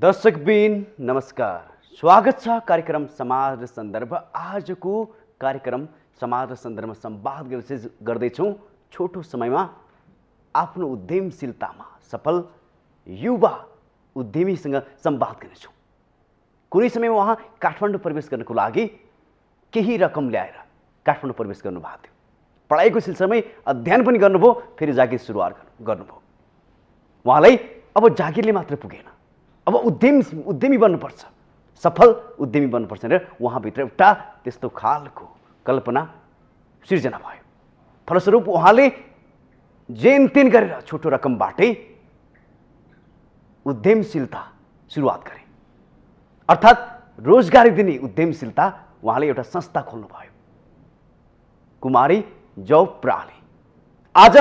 दर्शकबिन नमस्कार, स्वागत छ कार्यक्रम समाज र सन्दर्भ। आजको कार्यक्रम समाज र सन्दर्भमा संवाद गर्दैछौँ। छोटो समयमा आफ्नो उद्यमशीलतामा सफल युवा उद्यमीसँग संवाद गर्नेछौँ। कुनै समयमा उहाँ काठमाडौँ प्रवेश गर्नको लागि केही रकम ल्याएर काठमाडौँ प्रवेश गर्नुभएको थियो। पढाइको सिलसिलामै अध्ययन पनि गर्नुभयो, फेरि जागिर सुरुवात गर्नुभयो। उहाँलाई अब जागिरले मात्र पुगेन, अब उद्यमी बन्नुपर्छ, सफल उद्यमी बन्नुपर्छ भनेर उहाँभित्र एउटा त्यस्तो खालको कल्पना सिर्जना भयो। फलस्वरूप उहाँले जेन तेन गरेर छोटो रकमबाटै उद्यमशीलता सुरुवात गरे, अर्थात् रोजगारी दिने उद्यमशीलता। उहाँले एउटा संस्था खोल्नुभयो, कुमारी जब प्रणाली। आज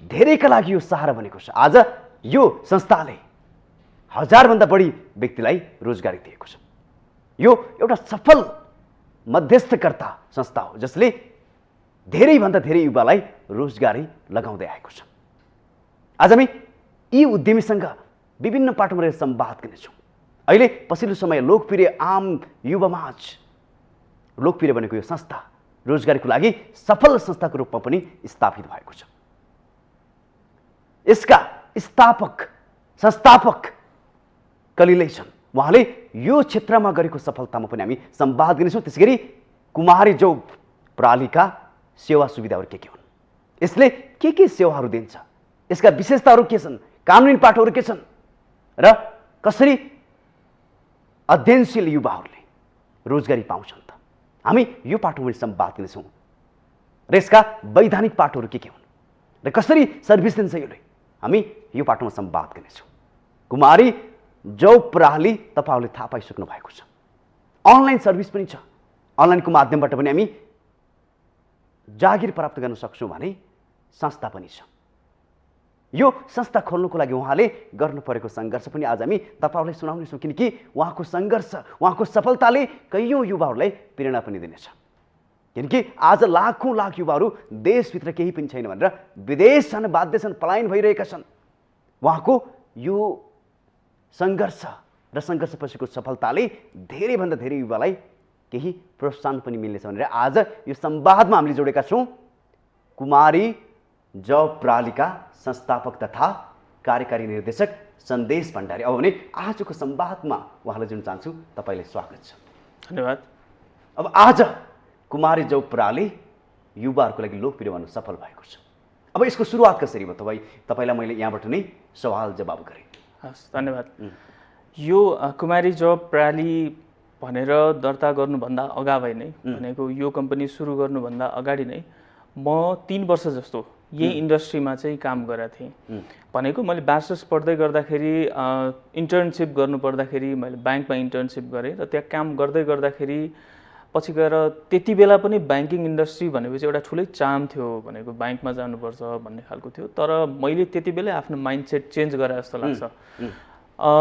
धेरैका लागि यो सहारा बनेको छ। आज यो संस्थाले 1000 भन्दा बढी व्यक्तिलाई रोजगारी दिएको छ। यो एउटा सफल मध्यस्थकर्ता संस्था हो जसले धेरैभन्दा धेरै युवालाई रोजगारी लगाउँदै आएको छ। आज हामी यी उद्यमीसँग विभिन्न पाटोमा रहेर संवाद गर्नेछौँ। अहिले पछिल्लो समय लोकप्रिय आम युवामाझ लोकप्रिय बनेको यो संस्था रोजगारीको लागि सफल संस्थाको रूपमा पनि स्थापित भएको छ। यसका संस्थापक कलिलै छन्। उहाँले यो क्षेत्रमा गरेको सफलतामा पनि हामी संवाद गर्नेछौँ। त्यसैगरी कुमारी जौब प्रणालीका सेवा सुविधाहरू के हुन्, यसले के सेवाहरू दिन्छ, यसका विशेषताहरू के छन्, कानुनी पाटोहरू के छन् र कसरी अध्ययनशील युवाहरूले रोजगारी पाउँछन् त, हामी यो पाटोमा संवाद गर्नेछौँ। र यसका वैधानिक पाटोहरू के हुन् र कसरी सर्भिस दिन्छ यसले, हामी यो पाटोमा संवाद गर्नेछौँ। कुमारी जौब प्रणाली तपाईँहरूले थाहा पाइसक्नु भएको छ। अनलाइन सर्भिस पनि छ। अनलाइनको माध्यमबाट पनि हामी जागिर प्राप्त गर्न सक्छौँ भने संस्था पनि छ। यो संस्था खोल्नुको लागि उहाँले गर्नु परेको सङ्घर्ष पनि आज हामी तपाईँहरूलाई सुनाउनेछौँ, किनकि उहाँको सङ्घर्ष, उहाँको सफलताले कैयौँ युवाहरूलाई प्रेरणा पनि दिनेछ। किनकि आज लाख युवाहरू देशभित्र केही पनि छैन भनेर विदेश जान बाध्य छन्, पलायन भइरहेका छन्। उहाँको यो सङ्घर्ष र सङ्घर्षपछिको सफलताले धेरैभन्दा धेरै युवालाई केही प्रोत्साहन पनि मिल्नेछ भनेर आज यो संवादमा हामीले जोडेका छौँ। कुमारी जब प्रणालीका संस्थापक तथा कार्यकारी निर्देशक सन्देश भण्डारी। अब भने आजको संवादमा उहाँलाई जुन चाहन्छु, तपाईँलाई स्वागत छ। धन्यवाद। अब आज कुमारी जब प्रणाली युवाहरूको लागि लोकप्रिय बन्न सफल भएको छ। अब यसको सुरुवात कसरी भयो? तपाईँलाई मैले यहाँबाट नै सवाल जवाब गरेँ। हस्, धन्यवाद। यो कुमारी जब प्रणाली भनेर दर्ता गर्नुभन्दा अगावै नै, भनेको यो कम्पनी सुरु गर्नुभन्दा अगाडि नै म 3 वर्ष जस्तो यही इन्डस्ट्रीमा चाहिँ काम गरेको थिएँ। भनेको मैले मास्टर्स पढ्दै गर्दाखेरि इन्टर्नसिप गर्नु पर्दाखेरि मैले ब्याङ्कमा इन्टर्नसिप गरेँ र त्यहाँ काम गर्दाखेरि पछि गएर त्यति बेला पनि ब्याङ्किङ इन्डस्ट्री भनेपछि एउटा ठुलै चाम थियो, भनेको ब्याङ्कमा जानुपर्छ भन्ने खालको थियो। तर मैले त्यति बेलै आफ्नो माइन्डसेट चेन्ज गरे जस्तो लाग्छ।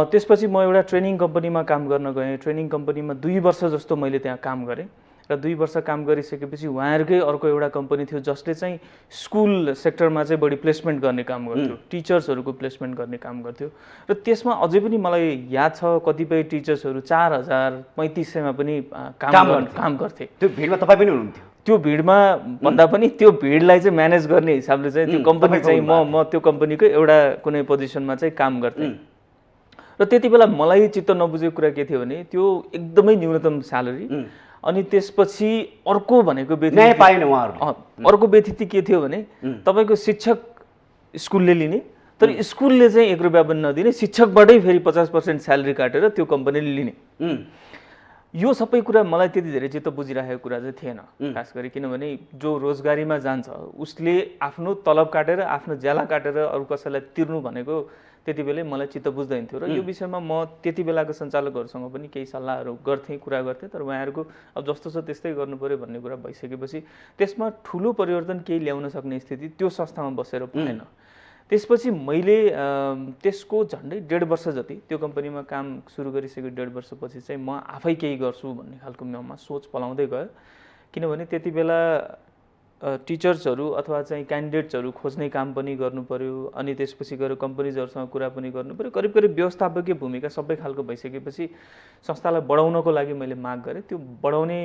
त्यसपछि म एउटा ट्रेनिङ कम्पनीमा काम गर्न गएँ। ट्रेनिङ कम्पनीमा 2 वर्ष जस्तो मैले त्यहाँ काम गरेँ र 2 वर्ष काम गरिसकेपछि उहाँहरूकै अर्को एउटा कम्पनी थियो जसले चाहिँ स्कुल सेक्टरमा चाहिँ बढी प्लेसमेन्ट गर्ने काम गर्थ्यो, टिचर्सहरूको प्लेसमेन्ट गर्ने काम गर्थ्यो। र त्यसमा अझै पनि मलाई याद छ कतिपय टिचर्सहरू 4000-3500मा पनि काम गर्थे। त्यो भिडमा तपाईँ पनि हुनुहुन्थ्यो? त्यो भिडमा भन्दा पनि त्यो भिडलाई चाहिँ म्यानेज गर्ने हिसाबले चाहिँ त्यो कम्पनी चाहिँ म त्यो कम्पनीको एउटा कुनै पोजिसनमा चाहिँ काम गर्थेँ। र त्यति बेला मलाई चित्त नबुझेको कुरा के थियो भने त्यो एकदमै न्यूनतम स्यालेरी, अनि त्यसपछि अर्को भनेको न्याय पाएन उहाँहरूले। अर्को व्यतिथि के थियो भने तपाईँको शिक्षक स्कुलले लिने, तर स्कुलले चाहिँ 1 रुपियाँ पनि नदिने, शिक्षकबाटै फेरि 50% स्यालेरी काटेर त्यो कम्पनीले लिने। यो सबै कुरा मलाई त्यति धेरै चित्त बुझिरहेको कुरा चाहिँ थिएन, खास गरी किनभने जो रोजगारीमा जान्छ उसले आफ्नो तलब काटेर, आफ्नो ज्याला काटेर अरू कसैलाई तिर्नु भनेको त्यति बेलै मलाई चित्त बुझ्दैन थियो। र यो विषयमा म त्यति बेलाको सञ्चालकहरूसँग पनि केही सल्लाहहरू गर्थेँ, कुरा गर्थेँ। तर उहाँहरूको अब जस्तो छ त्यस्तै गर्नु पर्यो भन्ने कुरा भइसकेपछि त्यसमा ठुलो परिवर्तन केही ल्याउन सक्ने स्थिति त्यो संस्थामा बसेर भएन। त्यसपछि मैले त्यसको झन्डै 1.5 वर्ष जति त्यो कम्पनीमा काम सुरु गरिसकेको 1.5 वर्षपछि चाहिँ म आफै केही गर्छु भन्ने खालको ममा सोच पलाउँदै गयो। किनभने त्यति बेला टिचर्सहरू अथवा चाहिँ क्यान्डिडेट्सहरू खोज्ने काम पनि गर्नु पर्यो अनि त्यसपछि गएर कम्पनीजहरूसँग कुरा पनि गर्नु पर्यो। करिब करिब व्यवस्थापकीय भूमिका सबै खालको भइसकेपछि संस्थालाई बढाउनको लागि मैले माग गरेँ। त्यो बढाउने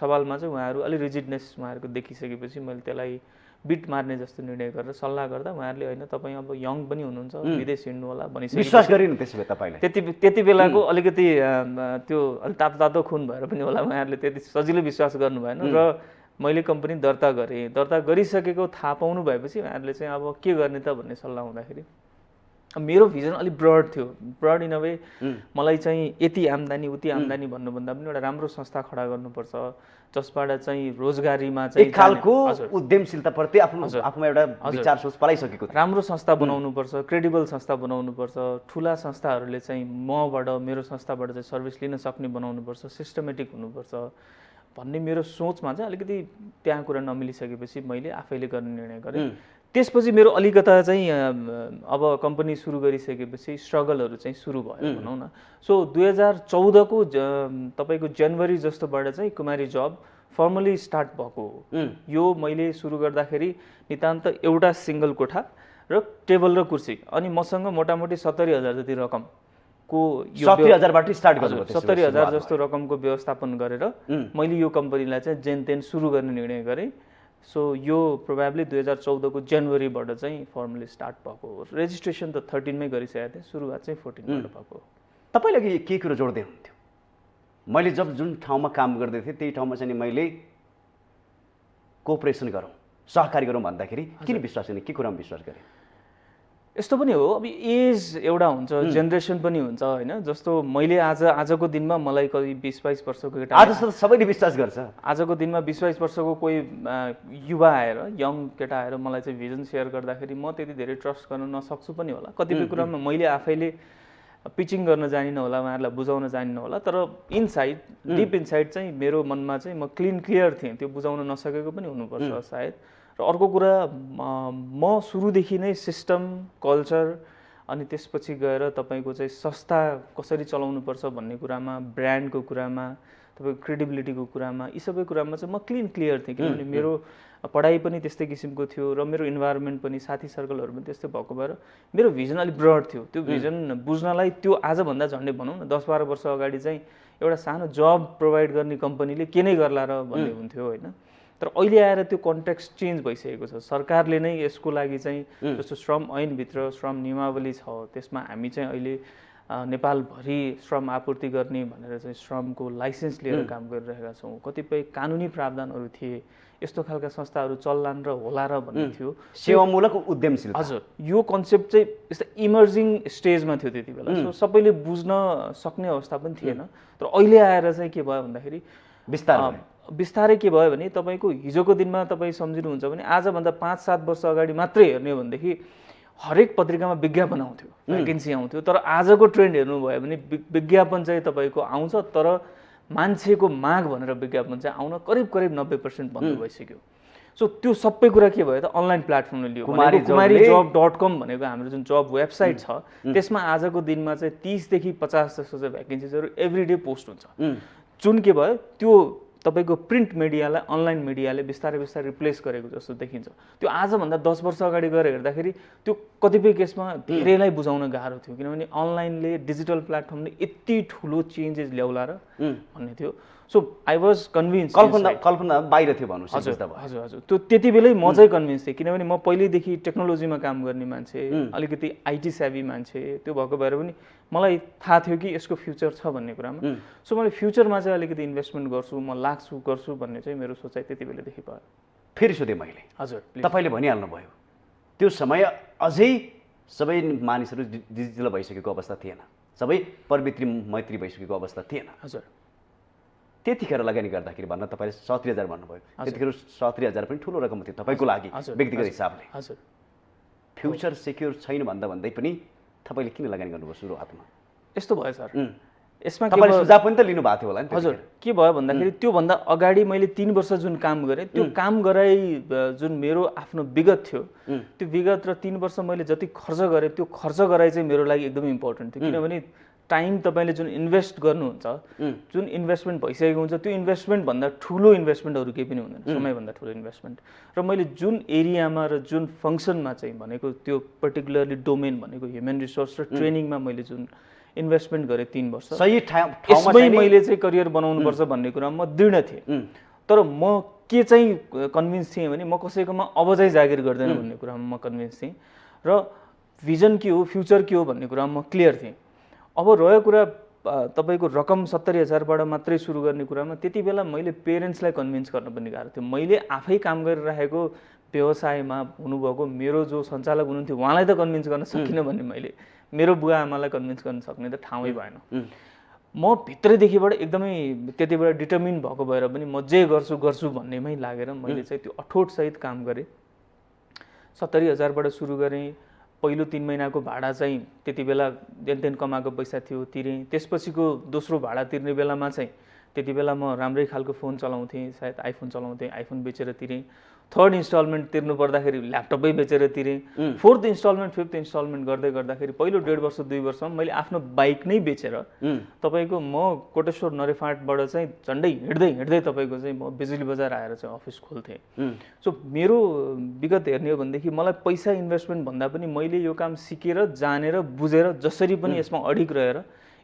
सवालमा चाहिँ उहाँहरू अलि रिजिडनेस उहाँहरूको देखिसकेपछि मैले त्यसलाई बिट मार्ने जस्तो निर्णय गरेर सल्लाह गर्दा उहाँहरूले होइन तपाईँ अब यङ पनि हुनुहुन्छ विदेश हिँड्नु होला भनिसकेपछि विश्वास गरिनु त्यसो भए तपाईँले? त्यति बेलाको अलिकति त्यो अलि तातो तातो खुन भएर पनि होला उहाँहरूले त्यति सजिलो विश्वास गर्नु भएन र मैले कम्पनी दर्ता गरेँ। दर्ता गरिसकेको थाहा पाउनु भएपछि उहाँहरूले चाहिँ अब के गर्ने त भन्ने सल्लाह हुँदाखेरि मेरो भिजन अलिक ब्रड थियो। ब्रड इन अ वे मलाई चाहिँ यति आम्दानी उति आम्दानी भन्नुभन्दा पनि एउटा राम्रो संस्था खडा गर्नुपर्छ जसबाट चाहिँ रोजगारीमा चाहिँ एक खालको उद्यमशीलताप्रति आफूमा एउटा विचार सोच पलाइसकेको थियो। राम्रो संस्था बनाउनुपर्छ, क्रेडिबल संस्था बनाउनुपर्छ, ठुला संस्थाहरूले चाहिँ मबाट मेरो संस्थाबाट चाहिँ सर्भिस लिन सक्ने बनाउनुपर्छ, सिस्टमेटिक हुनुपर्छ भन्ने मेरो सोचमा चाहिँ अलिकति त्यहाँ कुरा नमिलिसकेपछि मैले आफैले गर्ने निर्णय गरेँ। त्यसपछि मेरो अलिकता चाहिँ अब कम्पनी सुरु गरिसकेपछि स्ट्रगलहरू चाहिँ सुरु भयो भनौँ न। सो 2014को तपाईँको जनवरी जस्तोबाट चाहिँ कुमारी जब फर्मली स्टार्ट भएको हो। यो मैले सुरु गर्दाखेरि नितान्त एउटा सिङ्गल कोठा र टेबल र कुर्सी अनि मसँग मोटामोटी 70,000 जति रकमको 70,000बाट स्टार्ट गर्नु 70,000 जस्तो रकमको व्यवस्थापन गरेर मैले यो कम्पनीलाई चाहिँ जेन तेन सुरु गर्ने निर्णय गरेँ। सो यो प्रोबेबली 2014को जनवरीबाट चाहिँ फर्मली स्टार्ट भएको हो। रेजिस्ट्रेसन त 13 मै गरिसकेको थिएँ, सुरुवात चाहिँ 14बाट भएको हो। तपाईँले के कुरो जोड्दै हुनुहुन्थ्यो? मैले जब जुन ठाउँमा काम गर्दै थिएँ त्यही ठाउँमा चाहिँ मैले कोअपरेसन गरौँ, सहकारी गरौँ भन्दाखेरि किन विश्वास गर्ने, के कुरामा विश्वास गरेँ? यस्तो पनि हो, अब एज एउटा हुन्छ, जेनेरेसन पनि हुन्छ होइन। जस्तो मैले आजको दिनमा मलाई करिब 20-22 वर्षको केटा, आज सबैले विश्वास गर्छ। आजको दिनमा 20-22 वर्षको कोही युवा आएर यङ केटा आएर मलाई चाहिँ भिजन सेयर गर्दाखेरि म त्यति धेरै ट्रस्ट गर्न नसक्छु पनि होला। कतिपय कुरामा मैले आफैले पिचिङ गर्न जानिनँ होला, उहाँहरूलाई बुझाउन जानिनँ होला, तर इनसाइड डिप इनसाइड चाहिँ मेरो मनमा चाहिँ म क्लियर थिएँ। त्यो बुझाउन नसकेको पनि हुनुपर्छ सायद। र अर्को कुरा म सुरुदेखि नै सिस्टम, कल्चर अनि त्यसपछि गएर तपाईँको चाहिँ संस्था कसरी चलाउनुपर्छ भन्ने कुरामा, ब्रान्डको कुरामा, तपाईँको क्रेडिबिलिटीको कुरामा, यी सबै कुरामा चाहिँ म क्लियर थिएँ। किनभने मेरो पढाइ पनि त्यस्तै किसिमको थियो र मेरो इन्भाइरोमेन्ट पनि, साथी सर्कलहरू पनि त्यस्तै भएको भएर मेरो भिजन अलिक ब्रड थियो। त्यो भिजन बुझ्नलाई त्यो आजभन्दा झन्डै भनौँ न 10-12 वर्ष अगाडि चाहिँ एउटा सानो जब प्रोभाइड गर्ने कम्पनीले के नै गर्ला र भन्ने हुन्थ्यो होइन। तर अहिले आएर त्यो कन्टेक्स्ट चेन्ज भइसकेको छ। सरकारले नै यसको लागि चाहिँ जस्तो श्रम ऐनभित्र श्रम नियमावली छ, त्यसमा हामी चाहिँ अहिले नेपालभरि श्रम आपूर्ति गर्ने भनेर चाहिँ श्रमको लाइसेन्स लिएर काम गरिरहेका छौँ। कतिपय कानुनी प्रावधानहरू थिए, यस्तो खालका संस्थाहरू चल्लान् र होला र भन्ने थियो। सेवामूलक उद्यमशीलता, हजुर, यो कन्सेप्ट चाहिँ यस्तो इमर्जिङ स्टेजमा थियो त्यति बेला। सो सबैले बुझ्न सक्ने अवस्था पनि थिएन। तर अहिले आएर चाहिँ के भयो भन्दाखेरि बिस्तारै के भयो भने तपाईँको हिजोको दिनमा तपाईँ सम्झिनुहुन्छ भने आजभन्दा 5-7 वर्ष अगाडि मात्रै हेर्ने हो भनेदेखि हरेक पत्रिकामा विज्ञापन आउँथ्यो, भ्याकेन्सी आउँथ्यो। तर आजको ट्रेन्ड हेर्नुभयो भने विज्ञापन चाहिँ तपाईँको आउँछ, तर मान्छेको माग भनेर विज्ञापन चाहिँ आउन करिब 90% बन्द भइसक्यो। सो त्यो सबै कुरा के भयो त अनलाइन प्लेटफर्मले लियो। कुमारीजब.com भनेको हाम्रो जुन जब वेबसाइट छ त्यसमा आजको दिनमा चाहिँ 30 देखि 50 जस्तो चाहिँ भ्याकेन्सिजहरू एभ्री डे पोस्ट हुन्छ। जुन के भयो त्यो तपाईँको प्रिन्ट मिडियालाई अनलाइन मिडियाले बिस्तारै रिप्लेस गरेको जस्तो देखिन्छ। त्यो आजभन्दा 10 वर्ष अगाडि गएर हेर्दाखेरि त्यो कतिपय केसमा धेरैलाई बुझाउन गाह्रो थियो, किनभने अनलाइनले, डिजिटल प्लेटफर्मले यति ठुलो चेन्जेस ल्याउला र भन्ने थियो। सो आई वाज कन्भिन्स, कल्पना बाहिर थियो भन्नु। हजुर, त्यो त्यति बेलै म चाहिँ कन्भिन्स थिएँ, किनभने म पहिल्यैदेखि टेक्नोलोजीमा काम गर्ने मान्छे, अलिकति आइटी सेभी मान्छे, त्यो भएको भएर पनि मलाई थाहा थियो कि यसको फ्युचर छ भन्ने कुरामा। सो मैले फ्युचरमा चाहिँ अलिकति इन्भेस्टमेन्ट गर्छु, म गर्छु भन्ने चाहिँ मेरो सोचाइ त्यति बेलादेखि भयो। फेरि सोधेँ मैले, हजुर तपाईँले भनिहाल्नुभयो त्यो समय अझै सबै मानिसहरू डिजिटल भइसकेको अवस्था थिएन, सबै प्रवृत्ति मैत्री भइसकेको अवस्था थिएन। हजुर, त्यतिखेर लगानी गर्दाखेरि भन्न तपाईँले 70,000 भन्नुभयो, त्यतिखेर 70,000 पनि ठुलो रकम थियो तपाईँको लागि व्यक्तिगत हिसाबले। हजुर, फ्युचर सेक्योर छैन भन्दै पनि तपाईँले किन लगानी गर्नुभयो सुरुवातमा? यस्तो भयो सर, यसमा तपाईँले सुझाव पनि त लिनुभएको थियो होला नि? हजुर, के भयो भन्दाखेरि त्योभन्दा अगाडि मैले 3 वर्ष जुन काम गरेँ, त्यो काम गराइ जुन मेरो आफ्नो विगत थियो, त्यो विगत र 3 वर्ष मैले जति खर्च गरेँ त्यो खर्च गराइ चाहिँ मेरो लागि एकदमै इम्पोर्टेन्ट थियो। किनभने टाइम तपाईँले जुन इन्भेस्ट गर्नुहुन्छ, जुन इन्भेस्टमेन्ट भइसकेको हुन्छ, त्यो इन्भेस्टमेन्टभन्दा ठुलो इन्भेस्टमेन्टहरू केही पनि हुँदैन, समयभन्दा ठुलो इन्भेस्टमेन्ट। र मैले जुन एरियामा र जुन फङ्सनमा चाहिँ भनेको त्यो पर्टिकुलरली डोमेन भनेको ह्युमन रिसोर्स र ट्रेनिङमा मैले जुन इन्भेस्टमेन्ट गरेँ 3 वर्ष, सही ठाउँमा यसमै मैले चाहिँ करियर बनाउनुपर्छ भन्ने कुरामा म दृढ थिएँ। तर म के चाहिँ कन्भिन्स थिएँ भने म कसैकोमा अब चाहिँ जागिर गर्दैन भन्ने कुरामा म कन्भिन्स थिएँ र भिजन के हो, फ्युचर के हो भन्ने कुरामा म क्लियर थिएँ। अब रह्यो कुरा तपाईँको रकम 70,000बाट मात्रै सुरु गर्ने कुरामा, त्यति बेला मैले पेरेन्ट्सलाई कन्भिन्स गर्न पनि गाह्रो थियो। मैले आफै काम गरिरहेको व्यवसायमा हुनुभएको मेरो जो सञ्चालक हुनुहुन्थ्यो उहाँलाई त कन्भिन्स गर्न सकिनँ भने मैले मेरो बुवा आमालाई कन्भिन्स गर्न सक्ने त ठाउँै भएन। म भित्रैदेखिबाट एकदमै त्यति बेला डिटर्मिन भएको भएर पनि म जे गर्छु भन्नेमै लागेर मैले चाहिँ त्यो अठोटसहित काम गरेँ। 70,000बाट सुरु गरेँ। पहिलो 3 महिनाको भाडा चाहिँ त्यति बेला जेनतेन कमाएको पैसा थियो तिरेँ। त्यसपछिको दोस्रो भाडा तिर्ने बेलामा चाहिँ त्यति बेला म राम्रै खालको फोन चलाउँथेँ, सायद आइफोन चलाउँथेँ, आइफोन बेचेर तिरेँ। थर्ड इन्स्टलमेन्ट तिर्नु पर्दाखेरि ल्यापटपै बेचेर तिरेँ। फोर्थ इन्स्टलमेन्ट, फिफ्थ इन्स्टलमेन्ट गर्दै गर्दाखेरि पहिलो 1.5 वर्ष 2 वर्षमा मैले आफ्नो बाइक नै बेचेर तपाईँको म कोटेश्वर नरेफाटबाट चाहिँ झन्डै हिँड्दै तपाईँको चाहिँ म बिजुली बजार आएर चाहिँ अफिस खोल्थेँ। सो मेरो विगत हेर्ने हो भनेदेखि मलाई पैसा इन्भेस्टमेन्ट भन्दा पनि मैले यो काम सिकेर जानेर बुझेर जसरी पनि यसमा अडिग रहेर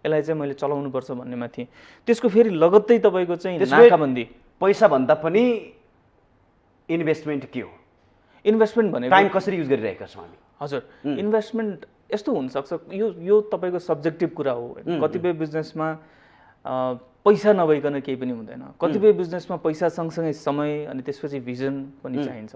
यसलाई चाहिँ मैले चलाउनुपर्छ भन्नेमा थिएँ। त्यसको फेरि लगत्तै तपाईँको चाहिँ नाकाबन्दी। पैसा भन्दा पनि इन्भेस्टमेन्ट के हो, इन्भेस्टमेन्ट भनेको टाइम कसरी युज गरिरहेका छौँ हामी। हजुर, इन्भेस्टमेन्ट यस्तो हुनसक्छ, यो तपाईँको सब्जेक्टिभ कुरा हो। कतिपय बिजनेसमा पैसा नभइकन केही पनि हुँदैन। कतिपय बिजनेसमा पैसा सँगसँगै समय अनि त्यसपछि भिजन पनि चाहिन्छ।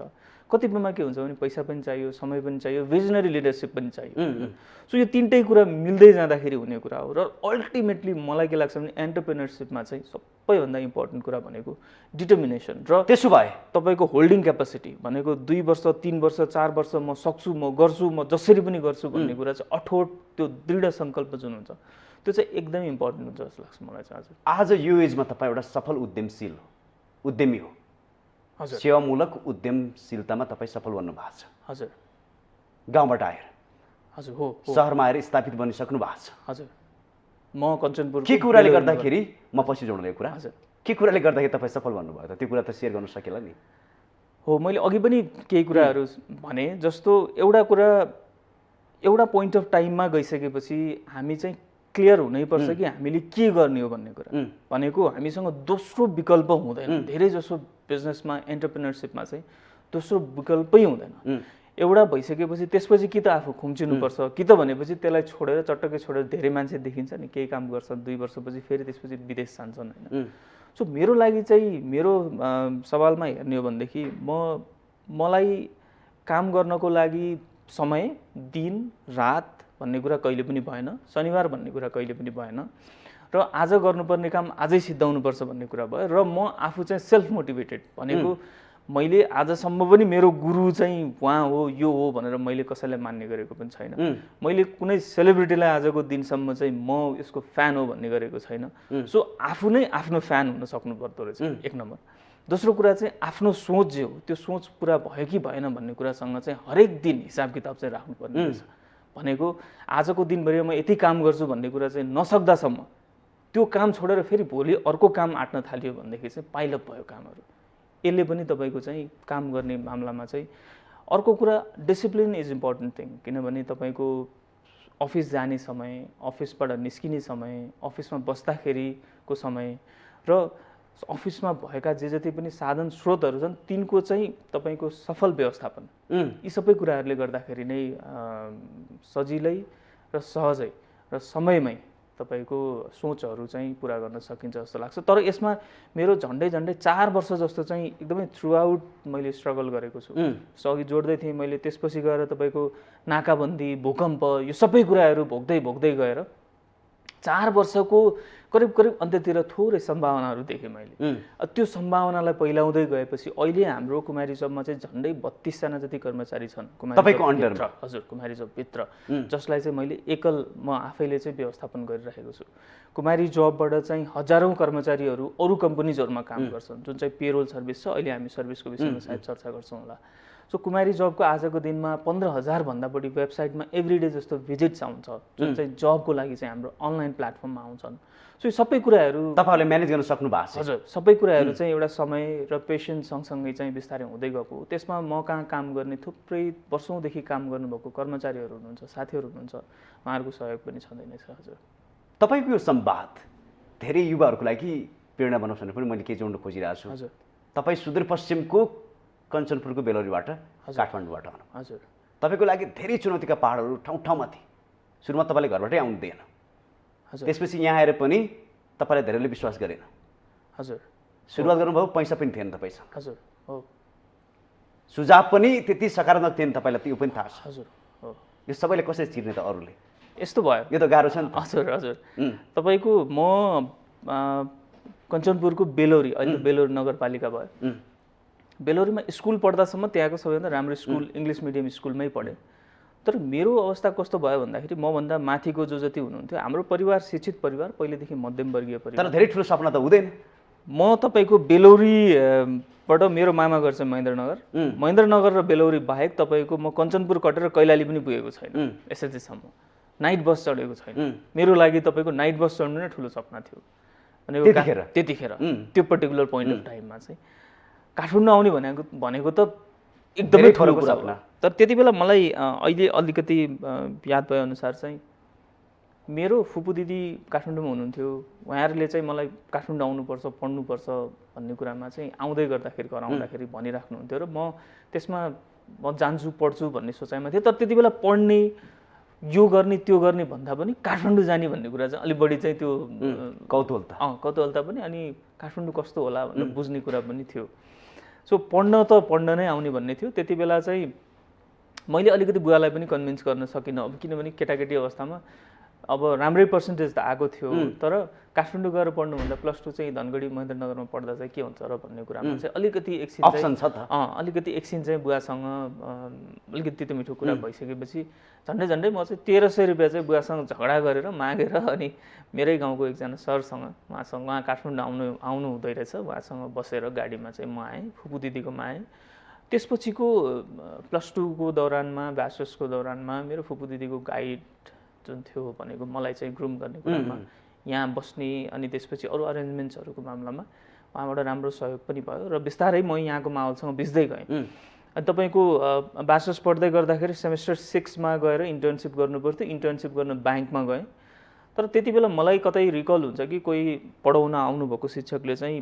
कतिपयमा के हुन्छ भने पैसा पनि चाहियो, समय पनि चाहियो, भिजनरी लिडरसिप पनि चाहियो। सो यो तीनटै कुरा मिल्दै जाँदाखेरि हुने कुरा हो। र अल्टिमेटली मलाई के लाग्छ भने एन्टरप्रेनरसिपमा चाहिँ सबैभन्दा इम्पोर्टेन्ट कुरा भनेको डिटर्मिनेसन र त्यसो भए तपाईँको होल्डिङ क्यापासिटी भनेको 2 वर्ष 3 वर्ष 4 वर्ष म सक्छु, म गर्छु, म जसरी पनि गर्छु भन्ने कुरा चाहिँ अठोट त्यो दृढ सङ्कल्प जुन हुन्छ त्यो चाहिँ एकदमै इम्पोर्टेन्ट हुन्छ जस्तो लाग्छ मलाई चाहिँ। आज यो एजमा तपाईँ एउटा सफल उद्यमी हो। हजुर, सेवामूलक उद्यमशीलतामा तपाईँ सफल बन्नु भएको छ। हजुर, गाउँबाट आएर हजुर, हो, सहरमा आएर स्थापित बनिसक्नु भएको छ। हजुर। म कञ्चनपुर के कुराले गर्दाखेरि म पछि जोड्ने कुरा, हजुर, के कुराले गर्दाखेरि तपाईँ सफल बन्नुभयो त त्यो कुरा त सेयर गर्न सकेला नि? हो, मैले अघि पनि केही कुराहरू भने जस्तो एउटा पोइन्ट अफ टाइममा गइसकेपछि हामी चाहिँ क्लियर हुनैपर्छ कि हामीले के गर्ने हो भन्ने कुरा भनेको हामीसँग दोस्रो विकल्प हुँदैन। धेरै जसो बिजनेसमा एन्टरप्रेनरसिपमा चाहिँ दोस्रो विकल्पै हुँदैन। एउटा भइसकेपछि त्यसपछि कि त आफू खुम्चिनुपर्छ कि त भनेपछि त्यसलाई छोडेर चटक्कै छोडेर धेरै मान्छे देखिन्छ नि केही काम गर्छ 2 वर्षपछि फेरि त्यसपछि विदेश जान्छन् होइन। सो मेरो लागि चाहिँ मेरो सवालमा हेर्ने हो भनेदेखि मलाई काम गर्नको लागि समय दिन रात भन्ने कुरा कहिले पनि भएन, शनिबार भन्ने कुरा कहिले पनि भएन र आज गर्नुपर्ने काम आजै सिद्धाउनुपर्छ भन्ने कुरा भयो। र म आफू चाहिँ सेल्फ मोटिभेटेड भनेको मैले आजसम्म पनि मेरो गुरु चाहिँ उहाँ हो यो हो भनेर मैले कसैलाई मान्ने गरेको पनि छैन। मैले कुनै सेलिब्रिटीलाई आजको दिनसम्म चाहिँ म यसको फ्यान हो भन्ने गरेको छैन। सो आफू नै आफ्नो फ्यान हुन सक्नु पर्दो रहेछ, एक नम्बर। दोस्रो कुरा चाहिँ आफ्नो सोच जे हो त्यो सोच पुरा भयो कि भएन भन्ने कुरासँग चाहिँ हरेक दिन हिसाब किताब चाहिँ राख्नुपर्ने रहेछ। भनेको आजको दिनभरि म यति काम गर्छु भन्ने कुरा चाहिँ नसक्दासम्म त्यो काम छोडेर फेरि भोलि अर्को काम आँट्न थाल्यो भनेदेखि चाहिँ पाइलअप भयो कामहरू। यसले पनि तपाईँको चाहिँ काम गर्ने मामलामा चाहिँ अर्को कुरा डिसिप्लिन इज इम्पोर्टेन्ट थिङ। किनभने तपाईँको अफिस जाने समय, अफिसबाट निस्किने समय, अफिसमा बस्दाखेरिको समय र अफिसमा भएका जे जति पनि साधन स्रोतहरू छन् तिनको चाहिँ तपाईँको सफल व्यवस्थापन यी सबै कुराहरूले गर्दाखेरि नै सजिलै र सहजै र समयमै तपाईँको सोचहरू चाहिँ पुरा गर्न सकिन्छ जस्तो लाग्छ। तर यसमा मेरो झन्डै 4 वर्ष जस्तो चाहिँ एकदमै थ्रु आउट मैले स्ट्रगल गरेको छु। सो अघि जोड्दै थिएँ मैले, त्यसपछि गएर तपाईँको नाकाबन्दी, भूकम्प यो सबै कुराहरू भोग्दै गएर 4 वर्षको करिब अन्त्यतिर थोरै सम्भावनाहरू देखेँ मैले। त्यो सम्भावनालाई पहिलाउँदै गएपछि अहिले हाम्रो कुमारी जबमा चाहिँ झन्डै 32 जना जति कर्मचारी छन् तपाईको अन्डरमा। हजुर, कुमारी जबभित्र, जसलाई चाहिँ मैले म आफैले चाहिँ व्यवस्थापन गरिरहेको छु। कुमारी जबबाट चाहिँ हजारौं कर्मचारीहरू अरू कम्पनीजहरूमा काम गर्छन् जुन चाहिँ पेरोल सर्भिस छ। अहिले हामी सर्भिसको विषयमा सायद चर्चा गर्छौँ होला। सो कुमारी जबको आजको दिनमा 15,000 भन्दा बढी वेबसाइटमा एभ्रिडे जस्तो भिजिट्स आउँछ जुन चाहिँ जबको लागि चाहिँ हाम्रो अनलाइन प्लेटफर्ममा आउँछन्। सो यो सबै कुराहरू तपाईँहरूले म्यानेज गर्न सक्नु भएको छ। हजुर, सबै कुराहरू चाहिँ एउटा समय र पेसेन्स सँगसँगै चाहिँ बिस्तारै हुँदै गएको। त्यसमा म कहाँ काम गर्ने थुप्रै वर्षौँदेखि काम गर्नुभएको कर्मचारीहरू हुनुहुन्छ, साथीहरू हुनुहुन्छ, उहाँहरूको सहयोग पनि छँदै छ। हजुर, तपाईँको यो संवाद धेरै युवाहरूको लागि प्रेरणा बनाउँछ भने पनि मैले के जोड्न खोजिरहेको छु। हजुर, तपाईँ सुदूरपश्चिमको कञ्चनपुरको बेलौरीबाट काठमाडौँबाट आउनु। हजुर, तपाईँको लागि धेरै चुनौतीका पहाडहरू ठाउँ ठाउँमा थिए। सुरुमा तपाईँले घरबाटै आउनु दिएन, हजुर, त्यसपछि यहाँ आएर पनि तपाईँलाई धेरैले विश्वास गरेन। हजुर, सुरुवात गर्नुभयो, पैसा पनि थिएन तपाईँसँग, हजुर, हो, सुझाव पनि त्यति सकारात्मक थिएन तपाईँलाई, त्यो पनि थाहा छ। हजुर, हो। यो सबैले कसरी चिर्ने त अरूले? यस्तो भयो। यो त गाह्रो छ नि त। हजुर, हजुर, तपाईँको म कञ्चनपुरको बेलौरी, अहिले त बेलौरी नगरपालिका भयो, बेलौरीमा स्कुल पढ्दासम्म त्यहाँको सबैभन्दा राम्रो स्कुल इङ्ग्लिस मिडियम स्कुलमै पढेँ। तर मेरो अवस्था कस्तो भयो भन्दाखेरि मभन्दा माथिको जो जति हुनुहुन्थ्यो, हाम्रो परिवार शिक्षित परिवार, पहिलेदेखि मध्यमवर्गीय परिवार। तर धेरै ठुलो सपना त हुँदैन। म तपाईँको बेलौरीबाट मेरो मामा घर चाहिँ महेन्द्रनगर, महेन्द्रनगर र बेलौरी बाहेक तपाईँको म कञ्चनपुर कटेर कैलाली पनि पुगेको छैन एसएचजीसम्म। नाइट बस चढेको छैन। मेरो लागि तपाईँको नाइट बस चढ्नु नै ठुलो सपना थियो। अनि त्यतिखेर त्यो पर्टिकुलर पोइन्ट अफ टाइममा चाहिँ काठमाडौँ आउने भनेको त एकदमै ठुलो कुरा हो। तर त्यति बेला मलाई अहिले अलिकति याद भए अनुसार चाहिँ मेरो फुपू दिदी काठमाडौँमा हुनुहुन्थ्यो, उहाँहरूले चाहिँ मलाई काठमाडौँ आउनुपर्छ, पढ्नुपर्छ भन्ने कुरामा चाहिँ आउँदै गर्दाखेरि घर आउँदाखेरि भनिराख्नुहुन्थ्यो र म त्यसमा म जान्छु पढ्छु भन्ने सोचाइमा थिएँ। तर त्यति बेला पढ्ने, यो गर्ने त्यो गर्ने भन्दा पनि काठमाडौँ जाने भन्ने कुरा चाहिँ अलिक बढी चाहिँ त्यो कौतूहलता पनि, अनि काठमाडौँ कस्तो होला भनेर बुझ्ने कुरा पनि थियो। सो पढ्न नै आउने भन्ने थियो। त्यति बेला चाहिँ मैले अलिकति बुवालाई पनि कन्भिन्स गर्न सकिनँ, अब किनभने केटाकेटी अवस्थामा अब राम्रै पर्सेन्टेज त आएको थियो, तर काठमाडौँ गएर पढ्नुभन्दा +2 चाहिँ धनगढी महेन्द्रनगरमा पढ्दा चाहिँ के हुन्छ र भन्ने कुरामा चाहिँ अलिकति एकछिन चाहिँ बुवासँग अलिकति तितो मिठो कुरा भइसकेपछि झन्डै म चाहिँ 1300 रुपियाँ चाहिँ बुवासँग झगडा गरेर मागेर, अनि मेरै गाउँको एकजना सरसँग उहाँ काठमाडौँ आउनु हुँदै रहेछ, उहाँसँग बसेर गाडीमा चाहिँ म आएँ, फुपू दिदीकोमा आएँ। त्यसपछिको +2 को दौरानमा, ब्याचलर्सको दौरानमा मेरो फुपू दिदीको गाइड जुन थियो भनेको मलाई चाहिँ ग्रुम गर्ने कुरामा, यहाँ बस्ने अनि त्यसपछि अरू अरेन्जमेन्ट्सहरूको मामलामा उहाँबाट राम्रो सहयोग पनि भयो र बिस्तारै म यहाँको माहौलसँग भिज्दै गएँ। अनि तपाईँको ब्याचलर्स पढ्दै गर्दाखेरि सेमेस्टर 6 मा गएर इन्टर्नसिप गर्नु पर्थ्यो। इन्टर्नसिप गर्न ब्याङ्कमा गएँ। तर त्यति बेला मलाई कतै रिकल हुन्छ कि कोही पढाउन आउनुभएको शिक्षकले चाहिँ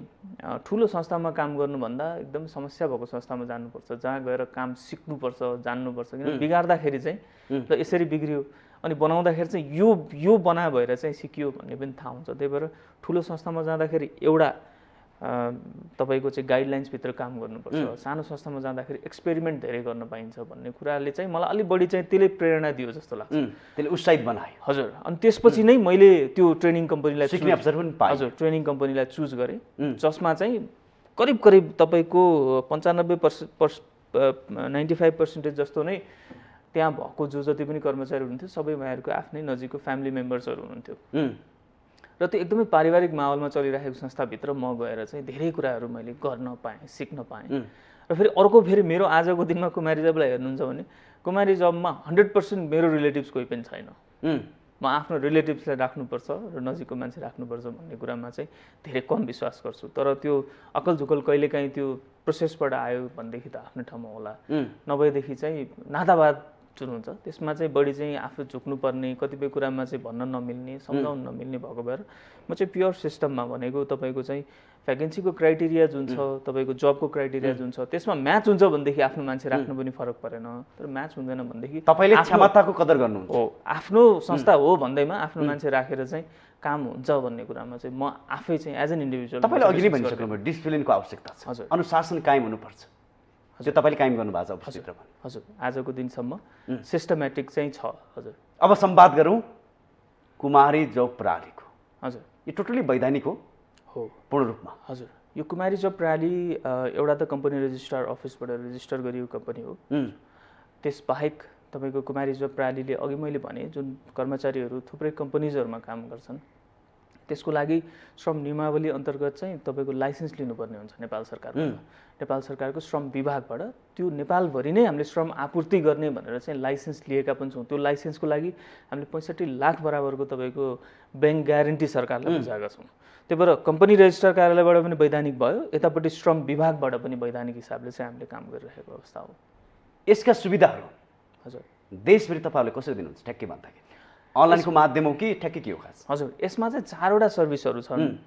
ठुलो संस्थामा काम गर्नुभन्दा एकदम समस्या भएको संस्थामा जानुपर्छ, जहाँ गएर काम सिक्नुपर्छ, जान्नुपर्छ, किन बिगार्दाखेरि चाहिँ ल यसरी बिग्रियो अनि बनाउँदाखेरि चाहिँ यो बना भएर चाहिँ सिकियो भन्ने पनि थाहा हुन्छ। त्यही भएर ठुलो संस्थामा जाँदाखेरि एउटा तपाईँको चाहिँ गाइडलाइन्सभित्र काम गर्नुपर्छ, सानो संस्थामा जाँदाखेरि एक्सपेरिमेन्ट धेरै गर्न पाइन्छ भन्ने कुराले चाहिँ मलाई अलिक बढी चाहिँ त्यसले प्रेरणा दियो जस्तो लाग्छ, त्यसले उत्साहित बनायो। हजुर, अनि त्यसपछि नै मैले त्यो ट्रेनिङ कम्पनीलाई सिक्ने अवसर पनि पाएँ। हजुर, ट्रेनिङ कम्पनीलाई चुज गरेँ, जसमा चाहिँ करिब तपाईँको 95% जस्तो नै त्यहाँ भएको जो जति पनि कर्मचारी हुनुहुन्थ्यो सबै उहाँहरूको आफ्नै नजिकको फ्यामिली मेम्बर्सहरू हुनुहुन्थ्यो र त्यो एकदमै पारिवारिक माहौलमा चलिरहेको संस्थाभित्र म गएर चाहिँ धेरै कुराहरू मैले गर्न पाएँ, सिक्न पाएँ। र फेरि मेरो आजको दिनमा कुमारी जबलाई हेर्नुहुन्छ भने कुमारी जबमा 100% मेरो रिलेटिभ्स कोही पनि छैन। म आफ्नो रिलेटिभ्सलाई राख्नुपर्छ र नजिकको मान्छे राख्नुपर्छ भन्ने कुरामा चाहिँ धेरै कम विश्वास गर्छु। तर त्यो अकल झुकल कहिलेकाहीँ त्यो प्रोसेसबाट आयो भनेदेखि त आफ्नो ठाउँमा होला, नभएदेखि चाहिँ नातावाद जुन हुन्छ त्यसमा चाहिँ बढी चाहिँ आफू झुक्नुपर्ने, कतिपय कुरामा चाहिँ भन्न नमिल्ने, सम्झाउन नमिल्ने भएको भएर म चाहिँ प्योर सिस्टममा भनेको तपाईँको चाहिँ भ्याकेन्सीको क्राइटेरिया जुन छ, तपाईँको जबको क्राइटेरिया जुन छ त्यसमा म्याच हुन्छ भनेदेखि आफ्नो मान्छे राख्नु पनि फरक परेन। तर म्याच हुँदैन भनेदेखि तपाईँले क्षमताको कदर गर्नुहुन्छ हो, आफ्नो संस्था हो भन्दैमा आफ्नो मान्छे राखेर चाहिँ काम हुन्छ भन्ने कुरामा चाहिँ म आफै चाहिँ एज एन इन्डिभिजुअल तपाईँले अघि नै भनिसक्नुभयो डिसिप्लिनको आवश्यकता छ, हजुर, अनुशासन कायम हुनुपर्छ, त्यो तपाईँले कायम गर्नुभएको छ अफिसभित्र पनि। हजुर, आजको दिनसम्म सिस्टमेटिक चाहिँ छ। हजुर, अब संवाद गरौँ कुमारी जब प्रणालीको। हजुर, यो टोटली वैधानिक हो पूर्ण रूपमा? हजुर, यो कुमारी जब प्रणाली एउटा त कम्पनी रजिस्ट्रार अफिसबाट रजिस्टर गरिएको कम्पनी हो। त्यसबाहेक तपाईँको कुमारी जब प्रणालीले अघि मैले भने जुन कर्मचारीहरू थुप्रै कम्पनीजहरूमा काम गर्छन् त्यसको लागि श्रम नियमावली अन्तर्गत चाहिँ तपाईँको लाइसेन्स लिनुपर्ने हुन्छ नेपाल सरकारबाट। नेपाल सरकारको श्रम विभागबाट त्यो नेपालभरि नै हामीले श्रम आपूर्ति गर्ने भनेर चाहिँ लाइसेन्स लिएका पनि छौँ। त्यो लाइसेन्सको लागि हामीले 65 लाख बराबरको तपाईँको ब्याङ्क ग्यारेन्टी सरकारलाई बुझाएका छौँ। त्यही भएर कम्पनी रेजिस्ट्रार कार्यालयबाट पनि वैधानिक भयो, यतापट्टि श्रम विभागबाट पनि वैधानिक हिसाबले चाहिँ हामीले काम गरिरहेको अवस्था हो। यसका सुविधाहरू हजुर देशभरि तपाईँहरूले कसरी दिनुहुन्छ ठ्याक्कै भन्दाखेरि? अनलाइनको माध्यम हो कि ठ्याक्कै के हो खास? हजुर यसमा चाहिँ 4वटा सर्भिसहरू छन्।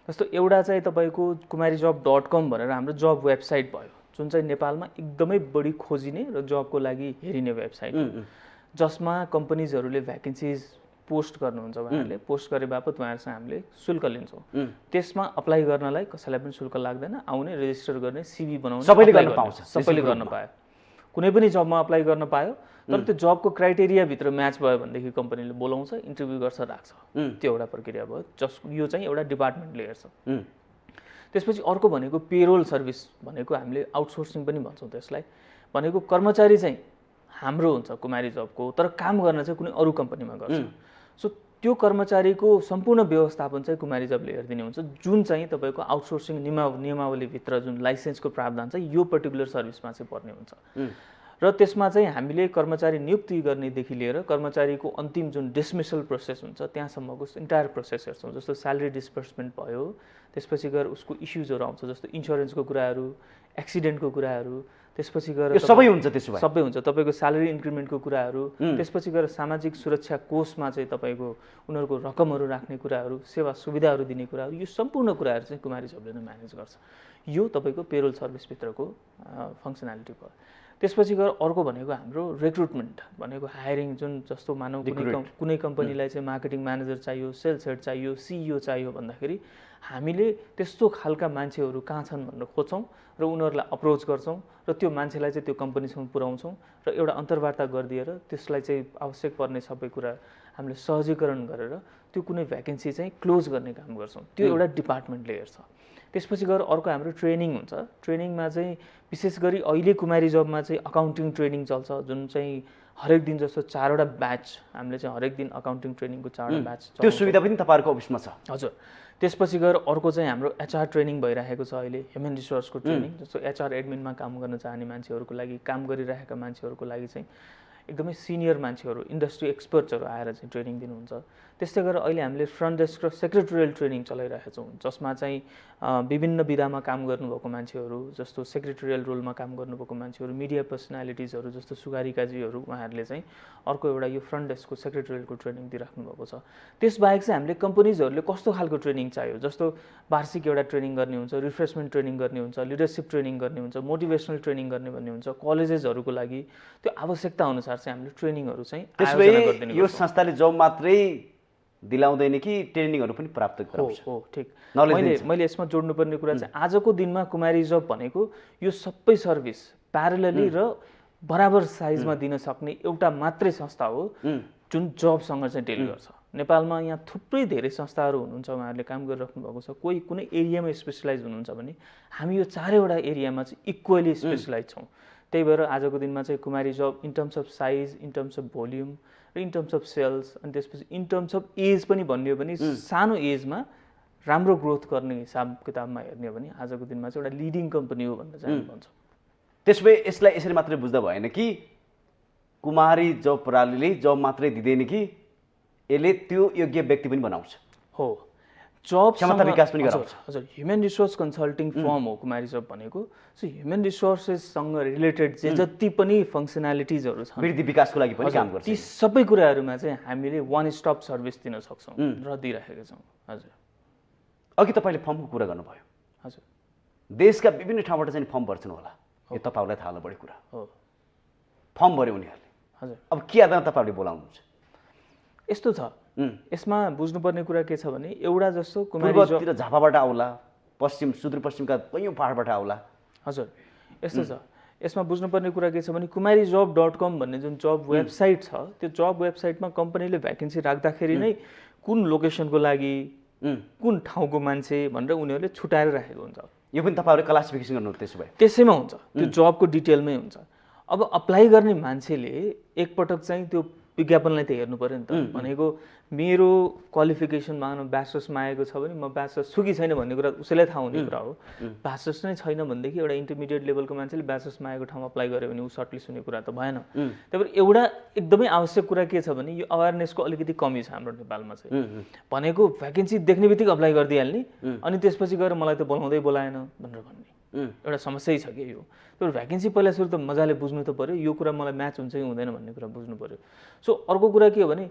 जस्तो एउटा चाहिँ तपाईँको kumarijobs.com भनेर हाम्रो जब वेबसाइट भयो, जुन चाहिँ नेपालमा एकदमै बढी खोजिने र जबको लागि हेरिने वेबसाइट हो, जसमा कम्पनीजहरूले भ्याकेन्सिज पोस्ट गर्नुहुन्छ। उहाँहरूले पोस्ट गरे बापत उहाँहरूसँग हामीले शुल्क लिन्छौँ। त्यसमा अप्लाई गर्नलाई कसैलाई पनि शुल्क लाग्दैन। आउने रेजिस्टर गर्ने, सिभी बनाउने सबैले गर्न पाउँछ, सबैले गर्न पायो। कुनै पनि जबमा अप्लाई गर्न पायो, तर त्यो जबको क्राइटेरियाभित्र म्याच भयो भनेदेखि कम्पनीले बोलाउँछ, इन्टरभ्यू गर्छ, राख्छ। त्यो एउटा प्रक्रिया भयो, यो चाहिँ एउटा डिपार्टमेन्टले हेर्छ। त्यसपछि अर्को भनेको पेरोल सर्भिस भनेको हामीले आउटसोर्सिङ पनि भन्छौँ त्यसलाई। भनेको कर्मचारी चाहिँ हाम्रो हुन्छ कुमारी जबको, तर काम गर्न चाहिँ कुनै अरू कम्पनीमा गर्छ। सो त्यो कर्मचारीको सम्पूर्ण व्यवस्थापन चाहिँ कुमारी जबले हेरिदिने हुन्छ, जुन चाहिँ तपाईँको आउटसोर्सिङ नियमावलीभित्र जुन लाइसेन्सको प्रावधान छ यो पर्टिकुलर सर्भिसमा चाहिँ पर्ने हुन्छ। र त्यसमा चाहिँ हामीले कर्मचारी नियुक्ति गर्नेदेखि लिएर कर्मचारीको अन्तिम जुन डिसमिसल प्रोसेस हुन्छ त्यहाँसम्मको इन्टायर प्रोसेस हेर्छौँ। जस्तो स्यालेरी डिस्बर्समेन्ट भयो, त्यसपछि गएर उसको इस्युजहरू आउँछ, जस्तो इन्सुरेन्सको कुराहरू, एक्सिडेन्टको कुराहरू, त्यसपछि गएर सबै हुन्छ। त्यसो भए सबै हुन्छ। तपाईँको स्यालेरी इन्क्रिमेन्टको कुराहरू, त्यसपछि गएर सामाजिक सुरक्षा कोषमा चाहिँ तपाईँको उनीहरूको रकमहरू राख्ने कुराहरू, सेवा सुविधाहरू दिने कुराहरू, यो सम्पूर्ण कुराहरू चाहिँ कुमारी जबले नै म्यानेज गर्छ। यो तपाईँको पेरोल सर्भिसभित्रको फङ्सनालिटी भयो। त्यसपछि गएर अर्को भनेको हाम्रो रिक्रुटमेन्ट भनेको हायरिङ, जुन जस्तो मानव कुनै कम्पनीलाई चाहिँ मार्केटिङ म्यानेजर चाहियो, सेल्स हेड चाहियो, सिइओ चाहियो भन्दाखेरि हामीले त्यस्तो खालका मान्छेहरू कहाँ छन् भनेर खोज्छौँ र उनीहरूलाई अप्रोच गर्छौँ र त्यो मान्छेलाई चाहिँ त्यो कम्पनीसम्म पुर्याउँछौँ र एउटा अन्तर्वार्ता गरिदिएर त्यसलाई चाहिँ आवश्यक पर्ने सबै कुरा हामीले सहजीकरण गरेर त्यो कुनै भ्याकेन्सी चाहिँ क्लोज गर्ने काम गर्छौँ। त्यो एउटा डिपार्टमेन्टले हेर्छ। त्यसपछि गएर अर्को हाम्रो ट्रेनिङ हुन्छ। ट्रेनिङमा चाहिँ विशेष गरी अहिले कुमारी जबमा चाहिँ अकाउन्टिङ ट्रेनिङ चल्छ, जुन चाहिँ हरेक दिन जस्तो 4वटा ब्याच हामीले चाहिँ हरेक दिन अकाउन्टिङ ट्रेनिङको 4वटा ब्याच। त्यो सुविधा पनि तपाईँहरूको अफिसमा छ? हजुर। त्यसपछि गएर अर्को चाहिँ हाम्रो एचआर ट्रेनिङ भइरहेको छ अहिले, ह्युमन रिसोर्सको ट्रेनिङ। जस्तो एचआर एडमिनमा काम गर्न चाहने मान्छेहरूको लागि, काम गरिरहेका मान्छेहरूको लागि चाहिँ एकदमै सिनियर मान्छेहरू, इन्डस्ट्री एक्सपर्ट्सहरू आएर चाहिँ ट्रेनिङ दिनुहुन्छ। त्यस्तै गरेर अहिले हामीले फ्रन्ट डेस्क र सेक्रेटोरियल ट्रेनिङ चलाइरहेका छौँ, जसमा चाहिँ विभिन्न विधामा काम गर्नुभएको मान्छेहरू, जस्तो सेक्रेटोरियल रोलमा काम गर्नुभएको मान्छेहरू, मिडिया पर्सनालिटिजहरू जस्तो सुगारिकाजीहरू, उहाँहरूले चाहिँ अर्को एउटा यो फ्रन्ट डेस्कको सेक्रेटोरियलको ट्रेनिङ दिइराख्नु भएको छ। त्यसबाहेक चाहिँ हामीले कम्पनीजहरूले कस्तो खालको ट्रेनिङ चाहियो, जस्तो वार्षिक एउटा ट्रेनिङ गर्ने हुन्छ, रिफ्रेसमेन्ट ट्रेनिङ गर्ने हुन्छ, लिडरसिप ट्रेनिङ गर्ने हुन्छ, मोटिभेसनल ट्रेनिङ गर्ने भन्ने हुन्छ। कलेजेसहरूको लागि त्यो आवश्यकता अनुसार चाहिँ हामीले ट्रेनिङहरू चाहिँ आयोजना गरिदिने। यो संस्थाले जब मात्रै दिलाउँदैन कि ट्रेनिङहरू पनि प्राप्त गराउँछ? हो, ठिक। मैले यसमा जोड्नुपर्ने कुरा चाहिँ आजको दिनमा कुमारी जब भनेको यो सबै सर्भिस प्यारलली र बराबर साइजमा दिन सक्ने एउटा मात्रै संस्था हो जुन जबसँग चाहिँ डिल गर्छ। नेपालमा यहाँ थुप्रै धेरै संस्थाहरू हुनुहुन्छ, उहाँहरूले काम गरिराख्नु भएको छ। कोही कुनै एरियामा स्पेसलाइज हुनुहुन्छ भने हामी यो 4वटा एरियामा चाहिँ इक्वली स्पेसलाइज छौँ। त्यही भएर आजको दिनमा चाहिँ कुमारी जब in terms of size, in terms of volume र इन टर्म्स अफ सेल्स, अनि त्यसपछि इन टर्म्स अफ एज पनि भन्ने हो भने सानो एजमा राम्रो ग्रोथ गर्ने हिसाब किताबमा हेर्ने हो भने आजको दिनमा चाहिँ एउटा लिडिङ कम्पनी हो भनेर चाहिँ हामी भन्छौँ। त्यसो भए यसलाई यसरी मात्रै बुझ्दा भएन कि कुमारी जब प्रणालीले जब मात्रै दिँदैन कि यसले त्यो योग्य व्यक्ति पनि बनाउँछ? हो, जब क्षमता विकास पनि गराउँछ। हजुर, ह्युमन रिसोर्स कन्सल्टिङ फर्म हो कुमारी जब भनेको। सो ह्युमन रिसोर्सेससँग रिलेटेड जति पनि फङ्सनालिटिजहरू छन्, वृद्धि विकासको लागि पनि काम गर्छ, ती सबै कुराहरूमा चाहिँ हामीले वान स्टप सर्भिस दिन सक्छौँ र दिइरहेका छौँ। हजुर। अघि तपाईँले फर्मको कुरा गर्नुभयो। हजुर। देशका विभिन्न ठाउँबाट चाहिँ फर्म भर्छन् होला, यो तपाईँहरूलाई थाहा नभएको कुरा हो। फर्म भर्यो उनीहरूले। हजुर। अब के आधारमा तपाईँहरूले बोलाउनुहुन्छ? यस्तो छ, यसमा बुझ्नुपर्ने कुरा के छ भने एउटा जस्तो कुमारी जब पूर्वतिर झापाबाट आउला, पश्चिम सुदूरपश्चिमका कैयौँ पहाडबाट आउला। हजुर, यस्तो छ। यसमा बुझ्नुपर्ने कुरा के छ भने kumarijobs.com भन्ने जुन जब वेबसाइट छ, त्यो जब वेबसाइटमा कम्पनीले भ्याकेन्सी राख्दाखेरि नै कुन लोकेसनको लागि, कुन ठाउँको मान्छे भनेर उनीहरूले छुट्याएर राखेको हुन्छ। यो पनि तपाईँहरूले क्लासिफिकेसन गर्नु त्यसो भए? त्यसैमा हुन्छ, त्यो जबको डिटेलमै हुन्छ। अब अप्लाई गर्ने मान्छेले एकपटक चाहिँ त्यो विज्ञापनलाई त हेर्नु पऱ्यो नि त। भनेको मेरो क्वालिफिकेसन मानौँ ब्याचलर्समा आएको छ भने म ब्याचलर्स छु कि छैन भन्ने कुरा उसैलाई थाहा हुने कुरा हो। ब्याचलर्स नै छैन भनेदेखि एउटा इन्टरमिडिएट लेभलको मान्छेले ब्याचलर्समा आएको ठाउँमा अप्लाई गर्यो भने ऊ सर्टलिस्ट हुने कुरा त भएन। त्यही भएर एउटा एकदमै आवश्यक कुरा के छ भने यो अवेरनेसको अलिकति कमी छ हाम्रो नेपालमा चाहिँ। भनेको भ्याकेन्सी देख्ने बित्तिकै अप्लाई गरिदिइहाल्ने अनि त्यसपछि गएर मलाई त बोलाउँदै बोलाएन भनेर भन्ने एउटा समस्यै छ कि यो। त्यो भ्याकेन्सी पहिला सुरु त मजाले बुझ्नु त पऱ्यो, यो कुरा मलाई म्याच हुन्छ कि हुँदैन भन्ने कुरा बुझ्नु पऱ्यो। सो अर्को कुरा के हो भने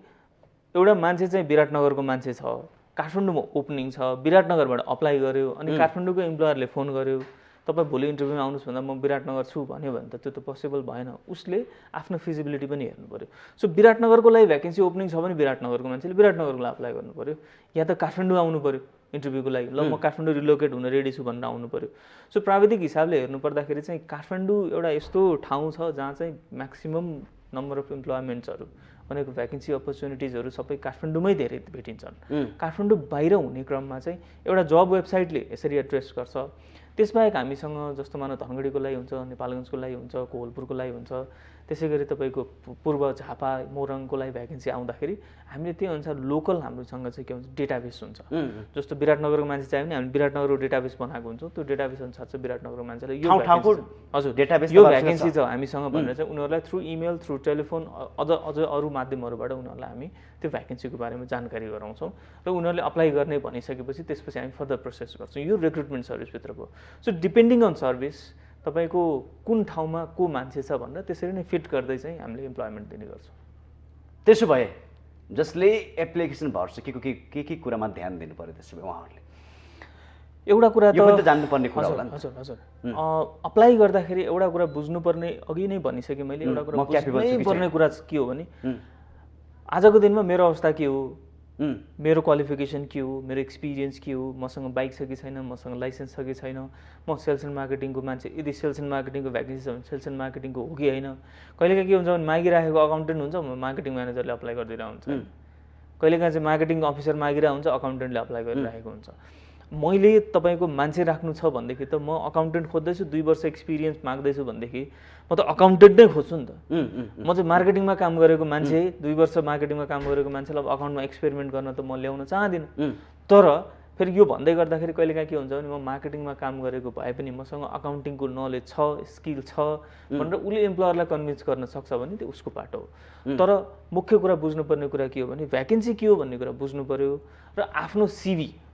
एउटा मान्छे चाहिँ विराटनगरको मान्छे छ, काठमाडौँमा ओपनिङ छ, विराटनगरबाट अप्लाई गर्यो अनि काठमाडौँको इम्प्लोयरले फोन गर्यो तपाईँ भोलि इन्टरभ्यूमा आउनुहोस् भन्दा म विराटनगर छु भन्यो भने त त्यो त पोसिबल भएन। उसले आफ्नो फिजिबिलिटी पनि हेर्नु पऱ्यो। सो विराटनगरको लागि भ्याकेन्सी ओपनिङ छ भने विराटनगरको मान्छेले विराटनगरको लागि अप्लाई गर्नु पऱ्यो, या त काठमाडौँ आउनु पऱ्यो इन्टरभ्यूको लागि, ल म काठमाडौँ रिलोकेट हुन रेडी छु भनेर आउनु पऱ्यो। सो प्राविधिक हिसाबले हेर्नु पर्दाखेरि चाहिँ काठमाडौँ एउटा यस्तो ठाउँ छ जहाँ चाहिँ म्याक्सिमम नम्बर अफ इम्प्लोइमेन्ट्सहरू भनेको भ्याकेन्सी अपर्च्युनिटिजहरू सबै काठमाडौँमै धेरै भेटिन्छन्। काठमाडौँ बाहिर हुने क्रममा चाहिँ एउटा जब वेबसाइटले यसरी एड्रेस गर्छ। त्यसबाहेक हामीसँग जस्तो मानव धनगढीको लागि हुन्छ, नेपालगञ्जको लागि हुन्छ, कोहलपुरको लागि हुन्छ, त्यसै गरी तपाईँको पूर्व झापा मोरङको लागि भ्याकेन्सी आउँदाखेरि हामीले त्यही अनुसार लोकल हाम्रोसँग चाहिँ के भन्छ डेटाबेस हुन्छ। जस्तो विराटनगरको मान्छे चाहियो भने हामीले विराटनगरको डेटाबेस बनाएको हुन्छौँ, त्यो डेटाबेस अनुसार चाहिँ विराटनगरको मान्छेलाई यो हजुर डेटाबेस यो भ्याकेन्सी छ हामीसँग भनेर चाहिँ उनीहरूलाई थ्रु इमेल थ्रु टेलिफोन अझ अरू माध्यमहरूबाट उनीहरूलाई हामी त्यो भ्याकेन्सीको बारेमा जानकारी गराउँछौँ र उनीहरूले अप्लाई गर्ने भनिसकेपछि त्यसपछि हामी फर्दर प्रोसेस गर्छौँ। यो रिक्रुटमेन्ट सर्भिसभित्रको। सो डिपेन्डिङ अन सर्भिस तपाईँको कुन ठाउँमा को मान्छे छ भनेर त्यसरी नै फिट गर्दै चाहिँ हामीले इम्प्लोइमेन्ट दिने गर्छौँ। त्यसो भए जसले एप्लिकेसन भर्सकेको के कुरामा ध्यान दिनु पर्यो त्यसो भए उहाँहरूले? एउटा कुरा त जान्नुपर्ने कुरा होला नि। हजुर हजुर अप्लाई गर्दाखेरि एउटा कुरा बुझ्नुपर्ने अघि नै भनिसकेँ मैले, एउटा कुरा बुझ्नुपर्ने कुरा के हो भने आजको दिनमा मेरो अवस्था के हो, मेरो क्वालिफिकेसन के हो, मेरो एक्सपिरियन्स के हो, मसँग बाइक छ कि छैन, मसँग लाइसेन्स छ कि छैन, म सेल्स एन्ड मार्केटिङको मान्छे, यदि सेल्स एन्ड मार्केटिङको भ्याकेन्सी छ भने सेल्स एन्ड मार्केटिङको हो कि होइन। कहिलेकाहीँ के हुन्छ भने मागिराखेको अकाउन्टेन्ट हुन्छ, मार्केटिङ म्यानेजरले अप्लाई गरिदिरहेको हुन्छ। कहिलेकाहीँ चाहिँ मार्केटिङ अफिसर मागिरहेको हुन्छ, अकाउन्टेन्टले अप्लाई गरिरहेको हुन्छ। मैले तपाईँको मान्छे राख्नु छ भनेदेखि त म अकाउन्टेन्ट खोज्दैछु, 2 वर्ष एक्सपिरियन्स माग्दैछु भनेदेखि म त अकाउन्टेन्ट नै खोज्छु नि त। म चाहिँ मार्केटिङमा काम गरेको मान्छे, 2 वर्ष मार्केटिङमा काम गरेको मान्छेलाई अब अकाउन्टमा एक्सपेरिमेन्ट गर्न त म ल्याउन चाहदिनँ। तर फेरि यो भन्दै गर्दाखेरि कहिलेकाहीँ के हुन्छ भने म मार्केटिङमा काम गरेको भए पनि मसँग अकाउन्टिङको नलेज छ, स्किल छ भनेर उसले इम्प्लोयरलाई कन्भिन्स गर्न सक्छ भने त्यो उसको पाटो हो। तर मुख्य कुरा बुझ्नुपर्ने कुरा के हो भने भ्याकेन्सी के हो भन्ने कुरा बुझ्नु पऱ्यो र आफ्नो सिभी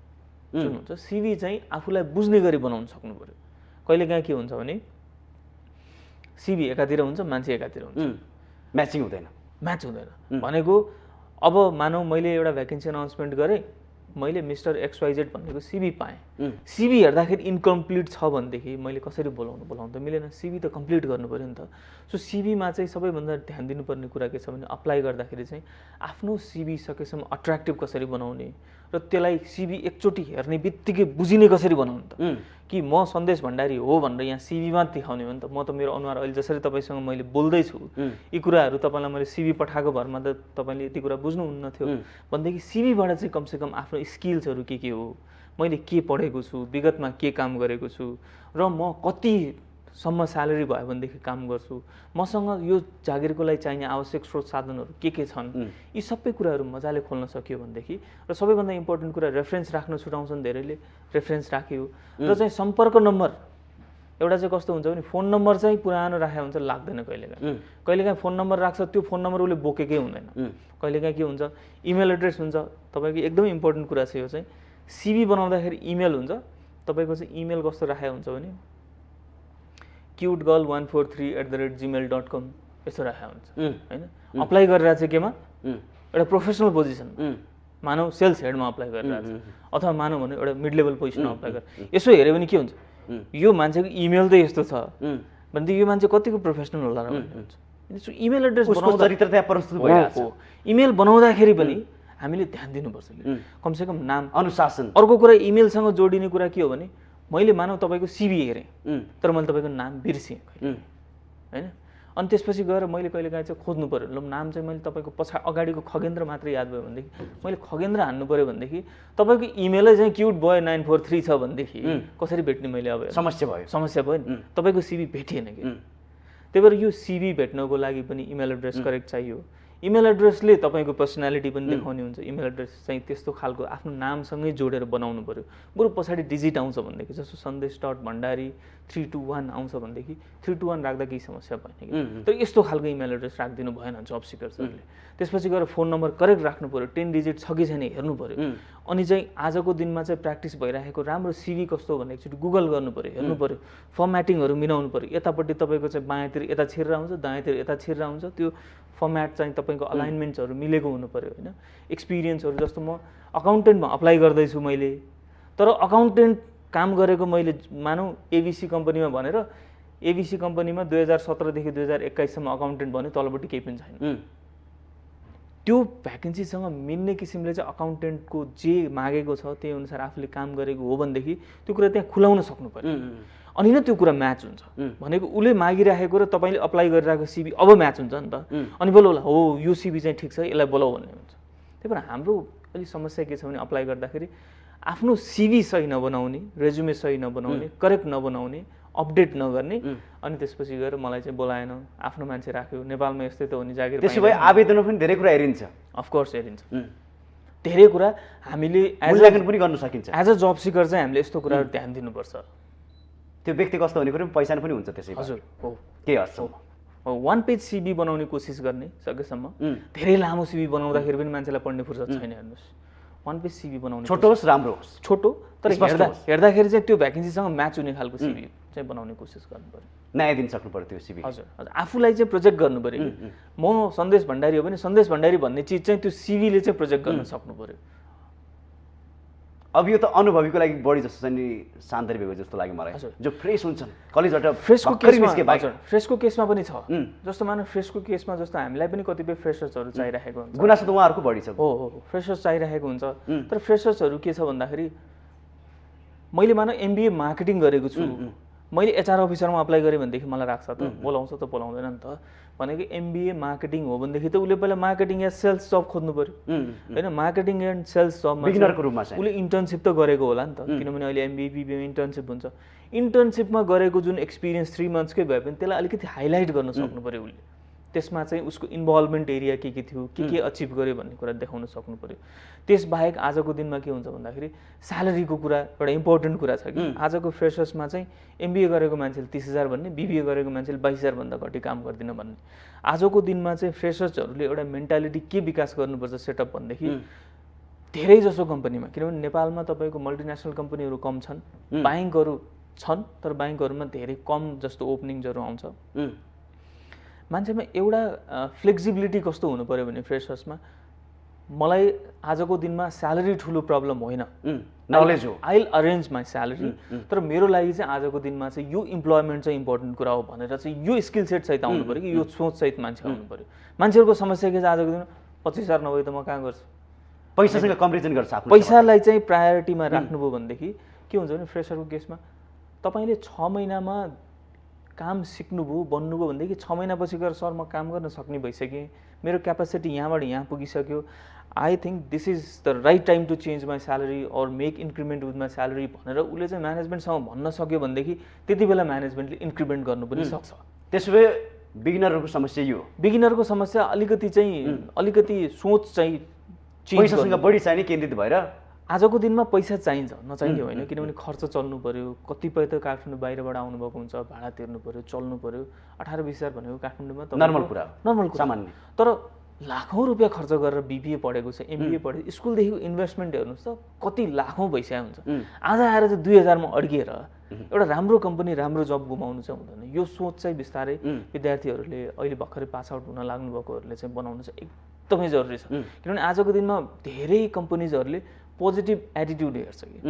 जुन हुन्छ सिभी चाहिँ आफूलाई बुझ्ने गरी बनाउन सक्नु पऱ्यो। कहिलेकाहीँ के हुन्छ भने सिभी एकातिर हुन्छ, मान्छे एकातिर हुन्छ, म्याचिङ हुँदैन, म्याच हुँदैन। भनेको अब मानौ मैले एउटा भ्याकेन्सी अनाउन्समेन्ट गरेँ, मैले मिस्टर XYZ भनेको सिभी पाएँ, सिभी हेर्दाखेरि इन्कम्प्लिट छ भनेदेखि मैले कसरी बोलाउनु त मिलेन। सिभी त कम्प्लिट गर्नु पऱ्यो नि त। सो सिभीमा चाहिँ सबैभन्दा ध्यान दिनुपर्ने कुरा के छ भने अप्लाई गर्दाखेरि चाहिँ आफ्नो सिभी सकेसम्म अट्र्याक्टिभ कसरी बनाउने र त्यसलाई सिभी एकचोटि हेर्ने बित्तिकै बुझिने कसरी बनाउनु त। कि म सन्देश भण्डारी हो भनेर यहाँ सिभीमा देखाउने हो नि त। म त मेरो अनुहार अहिले जसरी तपाईँसँग मैले बोल्दैछु यी कुराहरू तपाईँलाई मैले सिभी पठाएको भरमा त तपाईँले यति कुरा बुझ्नुहुन्न थियो भनेदेखि सिभीबाट चाहिँ कमसेकम आफ्नो स्किल्सहरू के हो, मैले के पढेको छु, विगतमा के काम गरेको छु र म कतिसम्म स्यालेरी भयो भनेदेखि काम गर्छु, मसँग यो जागिरको लागि चाहिने आवश्यक स्रोत साधनहरू के छन्, यी सबै कुराहरू मजाले खोल्न सकियो भनेदेखि र सबैभन्दा इम्पोर्टेन्ट कुरा रेफरेन्स राख्न छुटाउँछन् धेरैले, रेफरेन्स राख्यो र चाहिँ सम्पर्क नम्बर एउटा चाहिँ कस्तो हुन्छ भने फोन नम्बर चाहिँ पुरानो राखेको हुन्छ लाग्दैन। कहिलेकाहीँ फोन नम्बर राख्छ, त्यो फोन नम्बर उसले बोकेकै हुँदैन। कहिलेकाहीँ के हुन्छ इमेल एड्रेस हुन्छ। तपाईँको एकदमै इम्पोर्टेन्ट कुरा छ यो चाहिँ, सिभी बनाउँदाखेरि इमेल हुन्छ। तपाईँको चाहिँ इमेल कस्तो राखेको हुन्छ भने cutegirl143@gmail.com यस्तो राखेको हुन्छ होइन। अप्लाई गरेर चाहिँ केमा एउटा प्रोफेसनल पोजिसन मानौ सेल्स हेडमा अप्लाई गरिरहेको छ अथवा मानौ भने एउटा मिड लेभल पोजिसनमा अप्लाई गरेर यसो हेऱ्यो भने के हुन्छ, यो मान्छेको इमेल त यस्तो छ भनेदेखि यो मान्छे कतिको प्रोफेसनल होला र भन्ने हुन्छ। इमेल एड्रेस बनाउँदा इमेल बनाउँदाखेरि पनि हामीले ध्यान दिनुपर्छ कमसेकम नाम अनुशासन। अर्को कुरा इमेलसँग जोडिने कुरा के हो भने मैले मानौ तपाईँको सिभी हेरेँ तर मैले तपाईँको नाम बिर्सेँ होइन। अनि त्यसपछि गएर मैले कहिलेकाहीँ चाहिँ खोज्नु पऱ्यो, ल नाम चाहिँ मैले तपाईँको अगाडिको खगेन्द्र मात्रै याद भयो भनेदेखि मैले खगेन्द्र हान्नु पऱ्यो भनेदेखि तपाईँको इमेलै चाहिँ cuteboy943 छ भनेदेखि कसरी भेट्ने मैले अब समस्या भयो नि, तपाईँको सिभी भेटिएन कि। त्यही भएर यो सिभी भेट्नको लागि पनि इमेल एड्रेस करेक्ट चाहियो। इमेल एड्रेसले तपाईँको पर्सनालिटी पनि देखाउने हुन्छ। इमेल एड्रेस चाहिँ त्यस्तो खालको आफ्नो नामसँगै जोडेर बनाउनु पऱ्यो। बरु पछाडि डिजिट आउँछ भनेदेखि जस्तो sandesh.bhandari 321 आउँछ भनेदेखि 321 राख्दा केही समस्या भएन कि। तर यस्तो खालको इमेल एड्रेस राखिदिनु भएन जब सिकर्सहरूले। त्यसपछि गएर फोन नम्बर करेक्ट राख्नु पऱ्यो, 10 डिजिट छ कि छैन हेर्नु पऱ्यो। अनि चाहिँ आजको दिनमा चाहिँ प्र्याक्टिस भइरहेको राम्रो सिभी कस्तो भन्ने एकचोटि गुगल गर्नु पऱ्यो, हेर्नु पऱ्यो, फर्मेटिङहरू मिलाउनु पऱ्यो। यतापट्टि तपाईँको चाहिँ बायाँतिर यता छिरेर आउँछ, दायाँतिर यता छिरेर आउँछ, त्यो फर्मेट चाहिँ तपाईँको अलाइनमेन्ट्सहरू मिलेको हुनु पऱ्यो होइन। एक्सपिरियन्सहरू जस्तो म अकाउन्टेन्टमा अप्लाई गर्दैछु मैले, तर अकाउन्टेन्ट काम गरेको मैले मानौँ एबिसी कम्पनीमा भनेर एबिसी कम्पनीमा 2017 देखि 2021 सम्म अकाउन्टेन्ट भन्यो, तलपट्टि केही पनि छैन। त्यो भ्याकेन्सीसँग मिल्ने किसिमले चाहिँ अकाउन्टेन्टको जे मागेको छ त्यही अनुसार आफूले काम गरेको हो भनेदेखि त्यो कुरा त्यहाँ खुलाउन सक्नु पर्यो। अनि नै त्यो कुरा म्याच हुन्छ भनेको उसले मागिराखेको र तपाईँले अप्लाई गरिरहेको सिभी अब म्याच हुन्छ नि त। अनि बोलाउला हो यो सिभी चाहिँ ठिक छ यसलाई बोलाऊ भन्ने हुन्छ। त्यही भएर हाम्रो अलिक समस्या के छ भने अप्लाई गर्दाखेरि आफ्नो सिभी सही नबनाउने, रेज्युमे सही नबनाउने, करेक्ट नबनाउने, अपडेट नगर्ने, अनि त्यसपछि गएर मलाई चाहिँ बोलाएन, आफ्नो मान्छे राख्यो, नेपालमा यस्तै त हो नि जागिर। त्यसो भए आवेदनमा पनि धेरै कुरा हेरिन्छ। अफकोर्स हेरिन्छ, धेरै कुरा हामीले मूल्याङ्कन पनि गर्न सकिन्छ। एज अ जब सिकर चाहिँ हामीले यस्तो कुराहरू ध्यान दिनुपर्छ। त्यो व्यक्ति कस्तो हुने कुरो पैसा पनि हुन्छ त्यसै। हजुर हो, के हदसम्म हो 1 पेज सिभी बनाउने कोसिस गर्ने सकेसम्म। धेरै लामो सिभी बनाउँदाखेरि पनि मान्छेलाई पढ्ने फुर्सद छैन। हेर्नुहोस् 1 पेज सिभी बनाउने, छोटो होस् राम्रो होस्, छोटो तर हेर्दाखेरि चाहिँ त्यो भ्याकेन्सीसँग म्याच हुने खालको सिभी चाहिँ बनाउने कोसिस गर्नु पर्यो। न्याय दिन सक्नु पर्यो त्यो सिभी। हजुर हजुर, आफूलाई चाहिँ प्रोजेक्ट गर्नु पर्यो कि म सन्देश भण्डारी हो भने सन्देश भण्डारी भन्ने चिज चाहिँ त्यो सिभीले चाहिँ प्रोजेक्ट गर्न सक्नु पर्यो। अब यो त अनुभवीको लागि बढी जस्तो चाहिँ नि शान्ति भएको जस्तो लाग्यो मलाई। जो फ्रेस हुन्छन् कलेजबाट फ्रेसको केसमा पनि छ। जस्तो मानव फ्रेसको केसमा जस्तो हामीलाई पनि कतिपय फ्रेसर्सहरू चाहिरहेको हुन्छ। गुनासो त उहाँहरूको बढी छ। हो हो, फ्रेसर्स चाहिरहेको हुन्छ। तर फ्रेसर्सहरू के छ भन्दाखेरि मैले मानव एमबिए मार्केटिङ गरेको छु, मैले एचआर अफिसरमा अप्लाई गरेँ भनेदेखि मलाई राख्छ त, बोलाउँछ त बोलाउँदैन नि त। भनेको एमबिए मार्केटिङ हो भनेदेखि त उसले पहिला मार्केटिङ या सेल्स जब खोज्नु पर्यो होइन। मार्केटिङ एन्ड सेल्स जबमा बिगिनरको रूपमा चाहिँ उसले इन्टर्नसिप त गरेको होला नि त, किनभने अहिले एमबिए बिबिएमा इन्टर्नसिप हुन्छ। इन्टर्नसिपमा गरेको जुन एक्सपिरियन्स 3 मन्थ्सकै भए पनि त्यसलाई अलिकति हाइलाइट गर्न सक्नु पर्यो उसले। त्यसमा चाहिँ उसको इन्भल्भमेन्ट एरिया के थियो, के अचिभ गर्यो भन्ने कुरा देखाउन सक्नु पर्यो। त्यसबाहेक आजको दिनमा के हुन्छ भन्दाखेरि स्यालेरीको कुरा एउटा इम्पोर्टेन्ट कुरा छ कि आजको फ्रेसर्समा चाहिँ एमबिए गरेको मान्छेले 30,000 भन्ने, बिबिए गरेको मान्छेले 22,000 भन्दा घटी काम गर्दिन भन्ने। आजको दिनमा चाहिँ फ्रेसर्सहरूले एउटा मेन्टालिटी के विकास गर्नुपर्छ सेटअप भनेदेखि धेरै जसो कम्पनीमा, किनभने नेपालमा तपाईँको मल्टिनेसनल कम्पनीहरू कम छन्, ब्याङ्कहरू छन् तर ब्याङ्कहरूमा धेरै कम जस्तो ओपनिङ्सहरू आउँछ। मान्छेमा एउटा फ्लेक्सिबिलिटी कस्तो हुनु पर्यो भने फ्रेसर्समा मलाई आजको दिनमा स्यालेरी ठुलो प्रब्लम होइन, नलेज हो, I will arrange my salary. तर मेरो लागि चाहिँ आजको दिनमा चाहिँ यो इम्प्लोइमेन्ट चाहिँ इम्पोर्टेन्ट कुरा हो भनेर चाहिँ यो स्किल सेट सहित आउनु पऱ्यो कि यो सोच सहित मान्छे आउनु पऱ्यो। मान्छेहरूको समस्या के छ आजको दिनमा 25,000 नभए त म कहाँ गर्छु। पैसासँग कम्पेरिजन गर्छ आफ्नो। पैसालाई चाहिँ प्रायोरिटीमा राख्नुभयो भनेदेखि के हुन्छ भने फ्रेसरको केसमा तपाईँले 6 महिनामा काम सिक्नुभयो बन्नुभयो भनेदेखि 6 महिनापछि गएर सर म काम गर्न सक्ने भइसकेँ, मेरो क्यापासिटी यहाँबाट यहाँ पुगिसक्यो, I think this is the right time to change my salary or make increment with my salary भनेर उसले चाहिँ म्यानेजमेन्टसँग भन्न सक्यो भनेदेखि त्यति बेला म्यानेजमेन्टले इन्क्रिमेन्ट गर्नु पनि सक्छ। त्यसो भए बिगिनरहरूको समस्या यो, बिगिनरको समस्या अलिकति सोच चाहिँ पैसासँग बढी चाहिने केन्द्रित भएर आजको दिनमा पैसा चाहिन्छ, नचाहिने होइन, किनभने खर्च चल्नु पर्यो। कतिपय त काठमाडौँ बाहिरबाट आउनुभएको हुन्छ, भाडा तिर्नु पर्यो, चल्नु पर्यो। 18-20,000 भनेको काठमाडौँमा त नर्मल कुरा, सामान्य। तर लाखौँ रुपियाँ खर्च गरेर बिबिए पढेको छ, एमबिए पढेको, स्कुलदेखिको इन्भेस्टमेन्ट हेर्नुहोस् त कति लाखौँ भइसकेको हुन्छ। आज आएर चाहिँ 2,000 मा अड्किएर एउटा राम्रो कम्पनी राम्रो जब गुमाउनु चाहिँ हुँदैन। यो सोच चाहिँ बिस्तारै विद्यार्थीहरूले अहिले भर्खरै पास आउट हुन लाग्नुभएकोहरूले चाहिँ बनाउनु चाहिँ एकदमै जरुरी छ। किनभने आजको दिनमा धेरै कम्पनीजहरूले पोजिटिभ एटिट्युड हेर्छ कि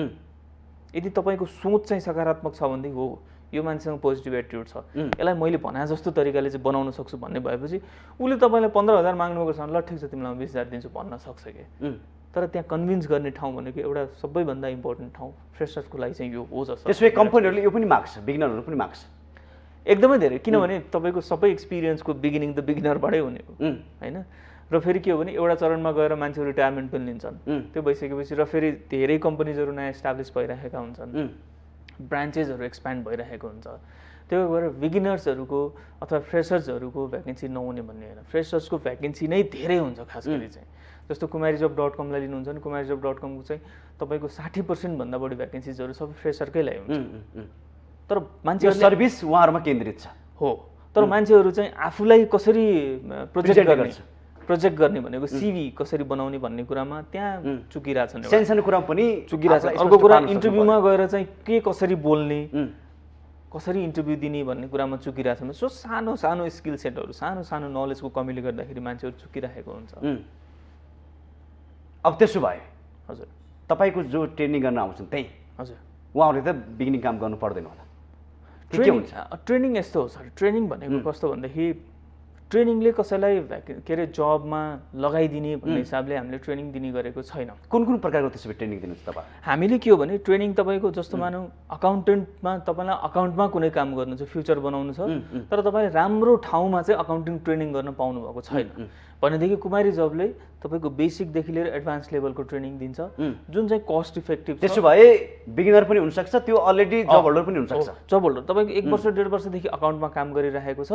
यदि तपाईँको सोच चाहिँ सकारात्मक छ भनेदेखि हो यो मान्छेसँग पोजिटिभ एटिट्युड छ, यसलाई मैले भने जस्तो तरिकाले चाहिँ बनाउन सक्छु भन्ने भएपछि उसले तपाईँलाई 15,000 माग्नुभएको छ ल ठिक छ तिमीलाई 20,000 दिन्छु भन्न सक्छ कि। तर त्यहाँ कन्भिन्स गर्ने ठाउँ भनेको एउटा सबैभन्दा इम्पोर्टेन्ट ठाउँ फ्रेसर्सको लागि चाहिँ यो हो जस्तो। त्यसो भए कम्पनीहरूले यो पनि माग्छ, बिगिनरहरू पनि माग्छ एकदमै धेरै, किनभने तपाईँको सबै एक्सपिरियन्सको बिगिनिङ त बिगिनरबाटै हुने हो होइन। र फेरि के हो भने एउटा चरणमा गएर मान्छे रिटायरमेन्ट पनि लिन्छन्, त्यो भइसकेपछि र फेरि धेरै कम्पनीजहरू नयाँ इस्टाब्लिस भइरहेका हुन्छन्, ब्रान्चेसहरू एक्सप्यान्ड भइरहेको हुन्छ। त्यो भएर बिगिनर्सहरूको अथवा फ्रेसर्सहरूको भ्याकेन्सी नहुने भन्ने होइन, फ्रेसर्सको भ्याकेन्सी नै धेरै हुन्छ खास गरी चाहिँ। जस्तो kumarijobs.com लाई लिनुहुन्छ भने kumarijobs.com को चाहिँ तपाईँको 60% भन्दा बढी भ्याकेन्सिजहरू सबै फ्रेसरकै लागि हुन्छ। तर मान्छेहरूले सर्भिस उहाँहरूमा केन्द्रित छ हो, तर मान्छेहरू चाहिँ आफूलाई कसरी प्रोजेक्ट गर्ने भनेको सिभी कसरी बनाउने भन्ने कुरामा त्यहाँ चुकिरहेछन्। सानो कुरा पनि चुकिरहेछन्। अर्को कुरा इन्टरभ्यूमा गएर चाहिँ के कसरी बोल्ने, कसरी इन्टरभ्यू दिने भन्ने कुरामा चुकिरहेछन्। सो सानो सानो स्किल सेटहरू, सानो सानो नलेजको कमीले गर्दाखेरि मान्छेहरू चुकिरहेको हुन्छ। अब त्यसो भए हजुर, तपाईँको जो ट्रेनिङ गर्न आउँछन् त्यही हजुर, उहाँहरूले त बिगिनिङ काम गर्नु पर्दैन होला? ट्रेनिङ यस्तो हो सर, ट्रेनिङ भनेको कस्तो भन्दाखेरि ट्रेनिङले कसैलाई के अरे जबमा लगाइदिने भन्ने हिसाबले हामीले ट्रेनिङ दिने गरेको छैन। कुन कुन प्रकारको त्यसो भए ट्रेनिङ दिनुहुन्छ तपाईँ? हामीले के हो भने ट्रेनिङ तपाईँको जस्तो मानौँ अकाउन्टेन्टमा तपाईँलाई अकाउन्टमा कुनै काम गर्नु छ, फ्युचर बनाउनु छ, तर तपाईँले राम्रो ठाउँमा चाहिँ अकाउन्टिङ ट्रेनिङ गर्न पाउनुभएको छैन भनेदेखि कुमारी जबले तपाईँको बेसिकदेखि लिएर एडभान्स लेभलको ट्रेनिङ दिन्छ जुन चाहिँ कस्ट इफेक्टिभ। त्यसो भए बिगिनर पनि हुनसक्छ, त्यो अलरेडी जब होल्डर पनि हुनसक्छ। जब होल्डर तपाईँको 1 वर्ष 1.5 वर्षदेखि अकाउन्टमा काम गरिरहेको छ,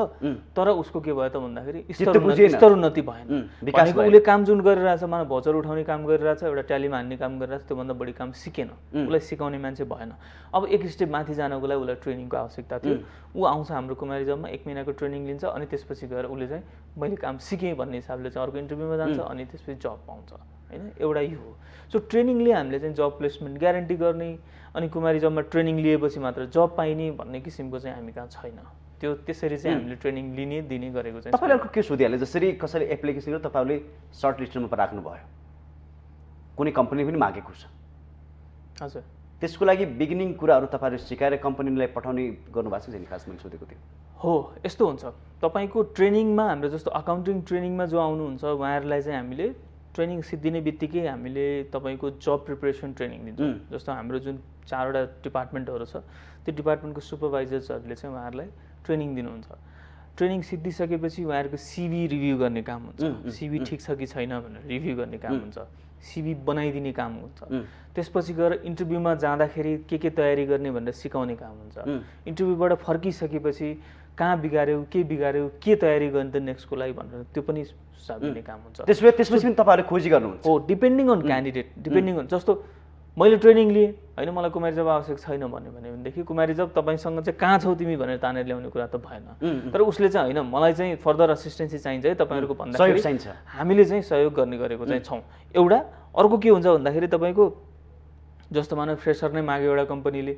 तर उसको के भयो त भन्दाखेरि स्तरोन्नति भएन। भनेको उसले काम जुन गरिरहेछ, मानव भोचर उठाउने काम गरिरहेछ, एउटा ट्यालीमा हान्ने काम गरिरहेछ, त्योभन्दा बढी काम सिकेन, उसलाई सिकाउने मान्छे भएन। अब एक स्टेप माथि जानको लागि उसलाई ट्रेनिङको आवश्यकता थियो। ऊ आउँछ हाम्रो कुमारी जबमा, 1 महिनाको ट्रेनिङ लिन्छ, अनि त्यसपछि गएर उसले चाहिँ मैले काम सिकेँ भन्ने हिसाबले चाहिँ अर्को इन्टरभ्यूमा जान्छ, अनि त्यसपछि जब पाउँछ होइन। एउटा यो हो। सो ट्रेनिङले हामीले चाहिँ जब प्लेसमेन्ट ग्यारेन्टी गर्ने, अनि कुमारी जबमा ट्रेनिङ लिएपछि मात्र जब पाइने भन्ने किसिमको चाहिँ हामी कहाँ छैन। त्यो त्यसरी चाहिँ हामीले ट्रेनिङ लिने दिने गरेको चाहिँ। तपाईँले अर्को के सोधिहाल्यो, जसरी कसैले एप्लिकेसन गरेर तपाईँले सर्ट लिस्टमा राख्नुभयो, कुनै कम्पनी पनि मागेको छ, हजुर, त्यसको लागि बिगिनिङ कुराहरू तपाईँले सिकाएर कम्पनीलाई पठाउने गर्नुभएको छ? खास मैले सोधेको थियो। हो, यस्तो हुन्छ तपाईँको ट्रेनिङमा हाम्रो जस्तो अकाउन्टिङ ट्रेनिङमा जो आउनुहुन्छ उहाँहरूलाई चाहिँ हामीले ट्रेनिङ सिद्धिने बित्तिकै हामीले तपाईँको जब प्रिपरेसन ट्रेनिङ दिन्छौँ। जस्तो हाम्रो जुन 4वटा डिपार्टमेन्टहरू छ, त्यो डिपार्टमेन्टको सुपरभाइजर्सहरूले चाहिँ उहाँहरूलाई ट्रेनिङ दिनुहुन्छ। ट्रेनिङ सिद्धिसकेपछि उहाँहरूको सिभी रिभ्यू गर्ने काम हुन्छ, सिभी ठिक छ कि छैन भनेर रिभ्यू गर्ने काम हुन्छ, सिभी बनाइदिने काम हुन्छ। त्यसपछि गएर इन्टरभ्यूमा जाँदाखेरि के तयारी गर्ने भनेर सिकाउने काम हुन्छ। इन्टरभ्यूबाट फर्किसकेपछि कहाँ बिगाऱ्यौ, के तयारी गर्ने त नेक्स्टको लागि भनेर त्यो पनि सुझाव दिने काम हुन्छ। त्यसपछि पनि तपाईँहरूले खोजी गर्नुहुन्छ? हो, depending on candidate, depending on. जस्तो मैले ट्रेनिङ लिएँ होइन, मलाई कुमारी जब आवश्यक छैन भनेदेखि कुमारी जब तपाईँसँग चाहिँ कहाँ छौ तिमी भनेर तानेर ल्याउने कुरा त भएन। तर उसले चाहिँ होइन मलाई चाहिँ फर्दर असिस्टेन्सी चाहिन्छ है तपाईँहरूको भन्दाखेरि हामीले चाहिँ सहयोग गर्ने गरेको चाहिँ छौँ। एउटा अर्को के हुन्छ भन्दाखेरि तपाईँको जस्तो मानव फ्रेसर नै माग्यो एउटा कम्पनीले,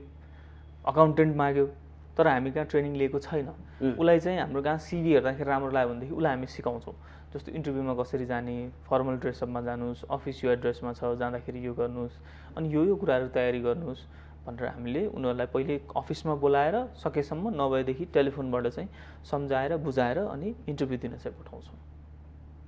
अकाउन्टेन्ट माग्यो, तर हामी कहाँ ट्रेनिङ लिएको छैन, उसलाई चाहिँ हाम्रो कहाँ सिभी हेर्दाखेरि राम्रो लाग्यो भनेदेखि उसलाई हामी सिकाउँछौँ। जस्तो इन्टरभ्यूमा कसरी जाने, फर्मल ड्रेसअपमा जानुहोस्, अफिस यो ड्रेसमा छ जाँदाखेरि यो गर्नुहोस्, अनि यो कुराहरू तयारी गर्नुहोस् भनेर हामीले उनीहरूलाई पहिले अफिसमा बोलाएर सकेसम्म, नभएदेखि टेलिफोनबाट चाहिँ सम्झाएर बुझाएर अनि इन्टरभ्यू दिन चाहिँ पठाउँछौँ।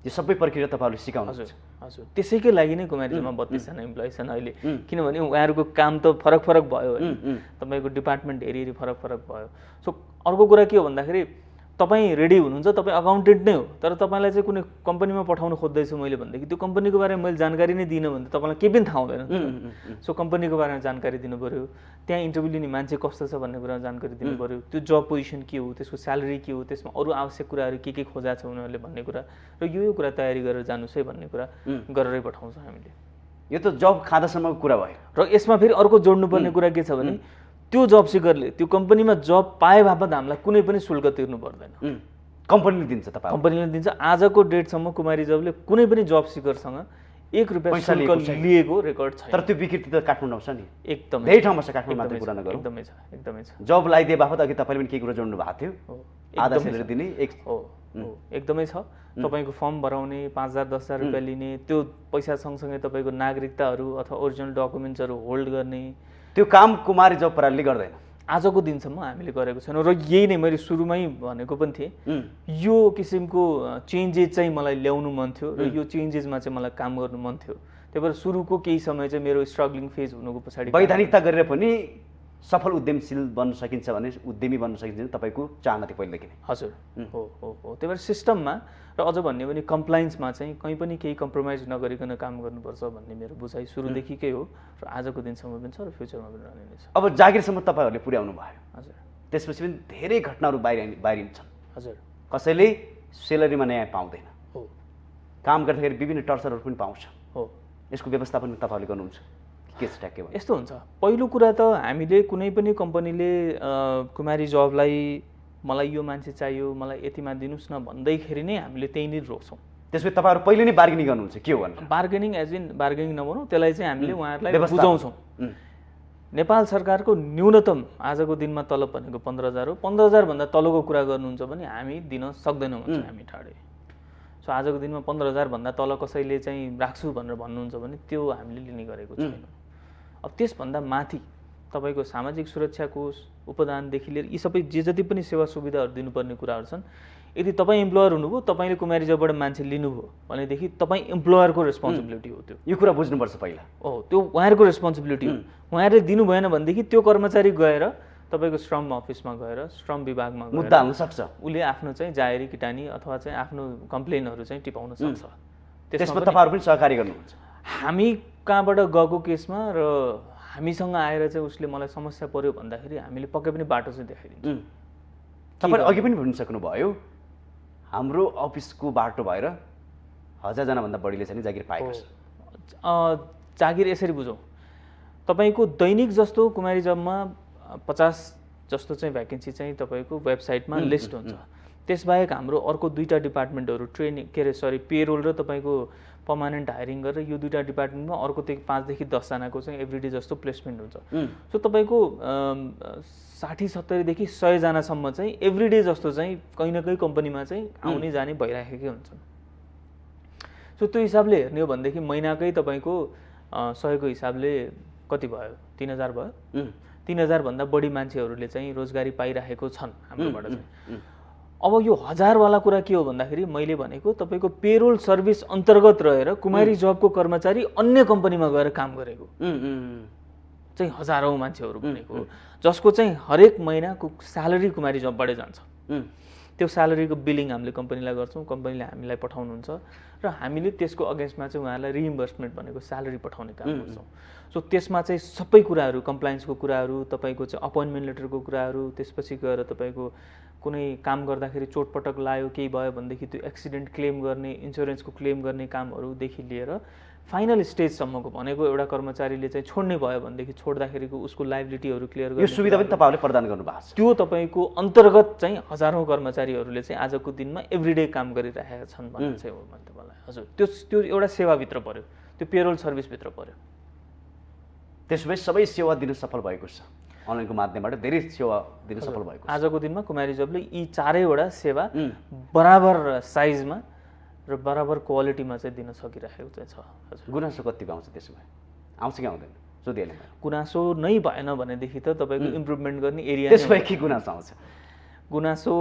यो सबै प्रक्रिया तपाईँहरूले सिकाउनु? हजुर, हजुर। त्यसैकै लागि नै कुमारीजबमा 32 जना इम्प्लोइ छन् अहिले, किनभने उहाँहरूको काम त फरक भयो होइन, तपाईँको डिपार्टमेन्ट हेरी फरक भयो। सो अर्को कुरा के हो भन्दाखेरि तपाईँ रेडी हुनुहुन्छ, तपाईँ अकाउन्टेन्ट नै हो, तर तपाईँलाई चाहिँ कुनै कम्पनीमा पठाउनु खोज्दैछु मैले भनेदेखि त्यो कम्पनीको बारेमा मैले जानकारी नै दिइनँ भने तपाईँलाई केही पनि थाहा हुँदैन। सो कम्पनीको बारेमा जानकारी दिनु पऱ्यो, त्यहाँ इन्टरभ्यू लिने मान्छे कस्तो छ भन्ने कुरामा जानकारी दिनु पऱ्यो, त्यो जब पोजिसन के हो, त्यसको स्यालेरी के हो, त्यसमा अरू आवश्यक कुराहरू के खोजा छ उनीहरूले भन्ने कुरा, र यो कुरा तयारी गरेर जानुहोस् है भन्ने कुरा गरेरै पठाउँछौँ हामीले। यो त जब खाँदासम्मको कुरा भयो। र यसमा फेरि अर्को जोड्नुपर्ने कुरा के छ भने त्यो जब सिकरले त्यो कम्पनीमा जब पाए बापत हामीलाई कुनै पनि शुल्क तिर्नु पर्दैन, कम्पनीले दिन्छ। तपाईँ कम्पनीले दिन्छ। आजको डेटसम्म कुमारी जबले कुनै पनि जब सिकरसँग 1 रुपियाँ शुल्क लिएको रेकर्ड छैन। तर त्यो विकृति त काठमाडौँ छ नि, एकदमै धेरै ठाउँमा छ, काठमाडौँ मात्र कुरा नगरौँ, एकदमै छ। जब लगाइदिए बापत अघि तपाईँले पनि केही कुरा जोड्नु भएको थियो, आधा सेलेरी दिने एकदमै छ। तपाईँको फर्म भराउने, 5,000 10,000 रुपियाँ लिने, त्यो पैसा सँगसँगै तपाईँको नागरिकताहरू अथवा ओरिजिनल डकुमेन्ट्सहरू होल्ड गर्ने, त्यो काम कुमारी जब प्रणालीले गर्दैन। आजको दिनसम्म हामीले गरेको छैनौँ, र यही नै मैले सुरुमै भनेको पनि थिएँ, यो किसिमको चेन्जेस चाहिँ मलाई ल्याउनु मन थियो, र यो चेन्जेसमा चाहिँ मलाई काम गर्नु मन थियो। त्यही भएर सुरुको केही समय चाहिँ मेरो स्ट्रगलिङ फेज हुनुको पछाडि वैधानिकता गरेर पनि सफल उद्यमशील बन्न सकिन्छ भने, उद्यमी बन्न सकिन्छ भने तपाईँको चाहना थियो पहिलेदेखि नै? हजुर, हो। त्यही भएर सिस्टममा र अझ भन्यो भने कम्प्लायन्समा चाहिँ कहीँ पनि केही कम्प्रोमाइज नगरिकन काम गर्नुपर्छ भन्ने मेरो बुझाइ सुरुदेखिकै हो, र आजको दिनसम्म पनि छ, र फ्युचरमा पनि रहने नै छ। अब जागिरसम्म तपाईँहरूले पुर्याउनु भयो, हजुर, त्यसपछि पनि धेरै घटनाहरू बाहिरिन्छन्। हजुर कसैले सेलरीमा न्याय पाउँदैन, हो काम गर्दाखेरि विभिन्न टर्चरहरू पनि पाउँछ। हो यसको व्यवस्थापन तपाईँले गर्नुहुन्छ के छ ट्याक्कै यस्तो हुन्छ। पहिलो कुरा त हामीले कुनै पनि कम्पनीले कुमारी जबलाई मलाई यो मान्छे चाहियो, मलाई यतिमा दिनुहोस् न भन्दैखेरि नै हामीले त्यहीँनिर रोक्छौँ। त्यसपछि तपाईँहरू पहिले नै बार्गेनिङ गर्नुहुन्छ के हो भनेर? बार्गेनिङ एज इन बार्गेनिङ नभनौँ, त्यसलाई चाहिँ हामीले उहाँहरूलाई व्यवस्था बुझाउँछौँ। नेपाल सरकारको न्यूनतम आजको दिनमा तलब भनेको 15,000 हो। 15,000 भन्दा तलको कुरा गर्नुहुन्छ भने हामी दिन सक्दैनौँ भन्छ हामी ठाडै। सो आजको दिनमा 15,000 भन्दा तल कसैले चाहिँ राख्छु भनेर भन्नुहुन्छ भने त्यो हामीले लिने गरेको छैनौँ। अब त्यसभन्दा माथि तपाईँको सामाजिक सुरक्षा कोष, उपदानदेखि लिएर यी सबै जे जति पनि सेवा सुविधाहरू दिनुपर्ने कुराहरू छन्, यदि तपाईँ इम्प्लोयर हुनुभयो, तपाईँले कुमारी जबबाट मान्छे लिनुभयो भनेदेखि तपाईँ इम्प्लोयरको रेस्पोन्सिबिलिटी हो त्यो। यो कुरा बुझ्नुपर्छ पहिला। त्यो उहाँहरूको रेस्पोन्सिबिलिटी हो। उहाँहरूले दिनु भएन भनेदेखि त्यो कर्मचारी गएर तपाईँको श्रम अफिसमा गएर, श्रम विभागमा गएर मुद्दा हुन सक्छ। उसले आफ्नो चाहिँ जाहेरी किटानी अथवा चाहिँ आफ्नो कम्प्लेनहरू चाहिँ टिपाउन सक्छ। त्यसमा तपाईँहरू पनि सहकारी गर्नुहुन्छ? हामी कहाँबाट गएको केसमा र हामीसँग आएर चाहिँ उसले मलाई समस्या पर्यो भन्दाखेरि हामीले पक्कै पनि बाटो चाहिँ देखाइदिन्छौँ। तपाईँले अघि पनि भनिसक्नुभयो हाम्रो अफिसको बाटो भएर 1000जनाभन्दा बढीले चाहिँ जागिर पाएको छ। जागिर यसरी बुझौँ, तपाईँको दैनिक जस्तो कुमारी जबमा 50 जस्तो चाहिँ भ्याकेन्सी चाहिँ तपाईँको वेबसाइटमा लिस्ट हुन्छ। त्यसबाहेक हाम्रो अर्को 2टा डिपार्टमेन्टहरू ट्रेनिङ पेरोल र तपाईँको पर्मानेन्ट हायरिङ गरेर यो 2टा डिपार्टमेन्टमा अर्को 5 देखि 10 जनाको चाहिँ एभ्रिडे जस्तो प्लेसमेन्ट हुन्छ। सो तपाईँको 60-70 देखि 100 जनासम्म चाहिँ एभ्रिडे जस्तो चाहिँ कहीँ न कहीँ कम्पनीमा चाहिँ आउने जाने भइराखेकै हुन्छन्। सो त्यो हिसाबले हेर्ने हो भनेदेखि महिनाकै तपाईँको 100को हिसाबले कति भयो? 3000 भयो। 3000 भन्दा बढी मान्छेहरूले चाहिँ रोजगारी पाइरहेको छन् हाम्रोबाट चाहिँ। अब यो 1000 वाला कुरा के हो भन्दाखेरि मैले भनेको तपाईँको पेरोल सर्भिस अन्तर्गत रहेर कुमारी जबको कर्मचारी अन्य कम्पनीमा गएर काम गरेको चाहिँ हजारौँ मान्छेहरू भनेको, जसको चाहिँ हरेक महिनाको स्यालेरी कुमारी जबबाटै जान्छ। त्यो स्यालेरीको बिलिङ हामीले कम्पनीलाई गर्छौँ, कम्पनीले हामीलाई पठाउनुहुन्छ र हामीले त्यसको अगेन्स्टमा चाहिँ उहाँलाई रिइम्बर्समेन्ट भनेको स्यालेरी पठाउने काम गर्छौँ। सो त्यसमा चाहिँ सबै कुराहरू, कम्प्लायन्सको कुराहरू, तपाईँको चाहिँ अपोइन्टमेन्ट लेटरको कुराहरू, त्यसपछि गएर तपाईँको कुनै काम गर्दाखेरि चोटपटक लाग्यो केही भयो भनेदेखि त्यो एक्सिडेन्ट क्लेम गर्ने, इन्सुरेन्सको क्लेम गर्ने कामहरूदेखि लिएर फाइनल स्टेजसम्मको भनेको एउटा कर्मचारीले चाहिँ छोड्ने भयो भनेदेखि छोड्दाखेरिको उसको लाइबिलिटीहरू क्लियर गर्ने यो सुविधा पनि तपाईँहरूले प्रदान गर्नुभएको छ। त्यो तपाईँको अन्तर्गत चाहिँ हजारौँ कर्मचारीहरूले चाहिँ आजको दिनमा एभ्रिडे काम गरिरहेका छन् भन्ने चाहिँ हो मैले तपाईँलाई। हजुर त्यो एउटा सेवाभित्र पर्यो, त्यो पेरोल सर्भिसभित्र पर्यो। त्यसो भए सबै सेवा दिन सफल भएको छ, अनलाइनको माध्यमबाट धेरै सेवा दिन सफल भएको छ। आजको दिनमा कुमारी जबले यी 4वटा सेवा बराबर साइजमा र बराबर क्वालिटीमा चाहिँ दिन सकिरहेको चाहिँ छ। हजुर गुनासो कति आउँछ त्यसो भए? आउँछ कि आउँदैन? सोधिहाल्नु। गुनासो नै भएन भनेदेखि त तपाईँको इम्प्रुभमेन्ट गर्ने एरिया त्यसो भए के गुनासो आउँछ? गुनासो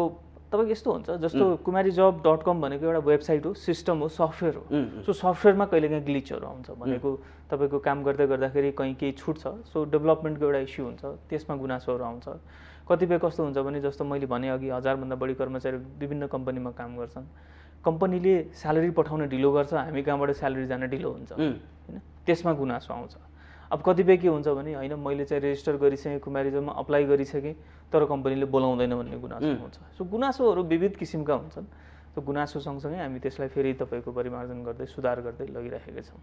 तपाईँको यस्तो हुन्छ जस्तो कुमारीजब.com भनेको एउटा वेबसाइट हो, सिस्टम हो, सफ्टवेयर हो। सो सफ्टवेयरमा कहिलेकाहीँ ग्लिचहरू आउँछ भनेको तपाईँको काम गर्दै गर्दाखेरि कहीँ केही छुट्छ, सो डेभलपमेन्टको एउटा इस्यु हुन्छ, त्यसमा गुनासोहरू आउँछ। कतिपय कस्तो हुन्छ भने जस्तो मैले भने अघि 1000भन्दा बढी कर्मचारी विभिन्न कम्पनीमा काम गर्छन्, कम्पनीले स्यालेरी पठाउन ढिलो गर्छ, हामी कहाँबाट स्यालेरी जान ढिलो हुन्छ होइन, त्यसमा गुनासो आउँछ। अब कतिपय के हुन्छ भने होइन मैले चाहिँ रेजिस्टर गरिसकेँ, कुमारी जबमा अप्लाई गरिसकेँ तर कम्पनीले बोलाउँदैन भन्ने गुनासो हुन्छ। सो गुनासोहरू विविध किसिमका हुन्छन्। त्यो गुनासो सँगसँगै हामी त्यसलाई फेरि तपाईँको परिमार्जन गर्दै सुधार गर्दै लगिरहेका छौँ।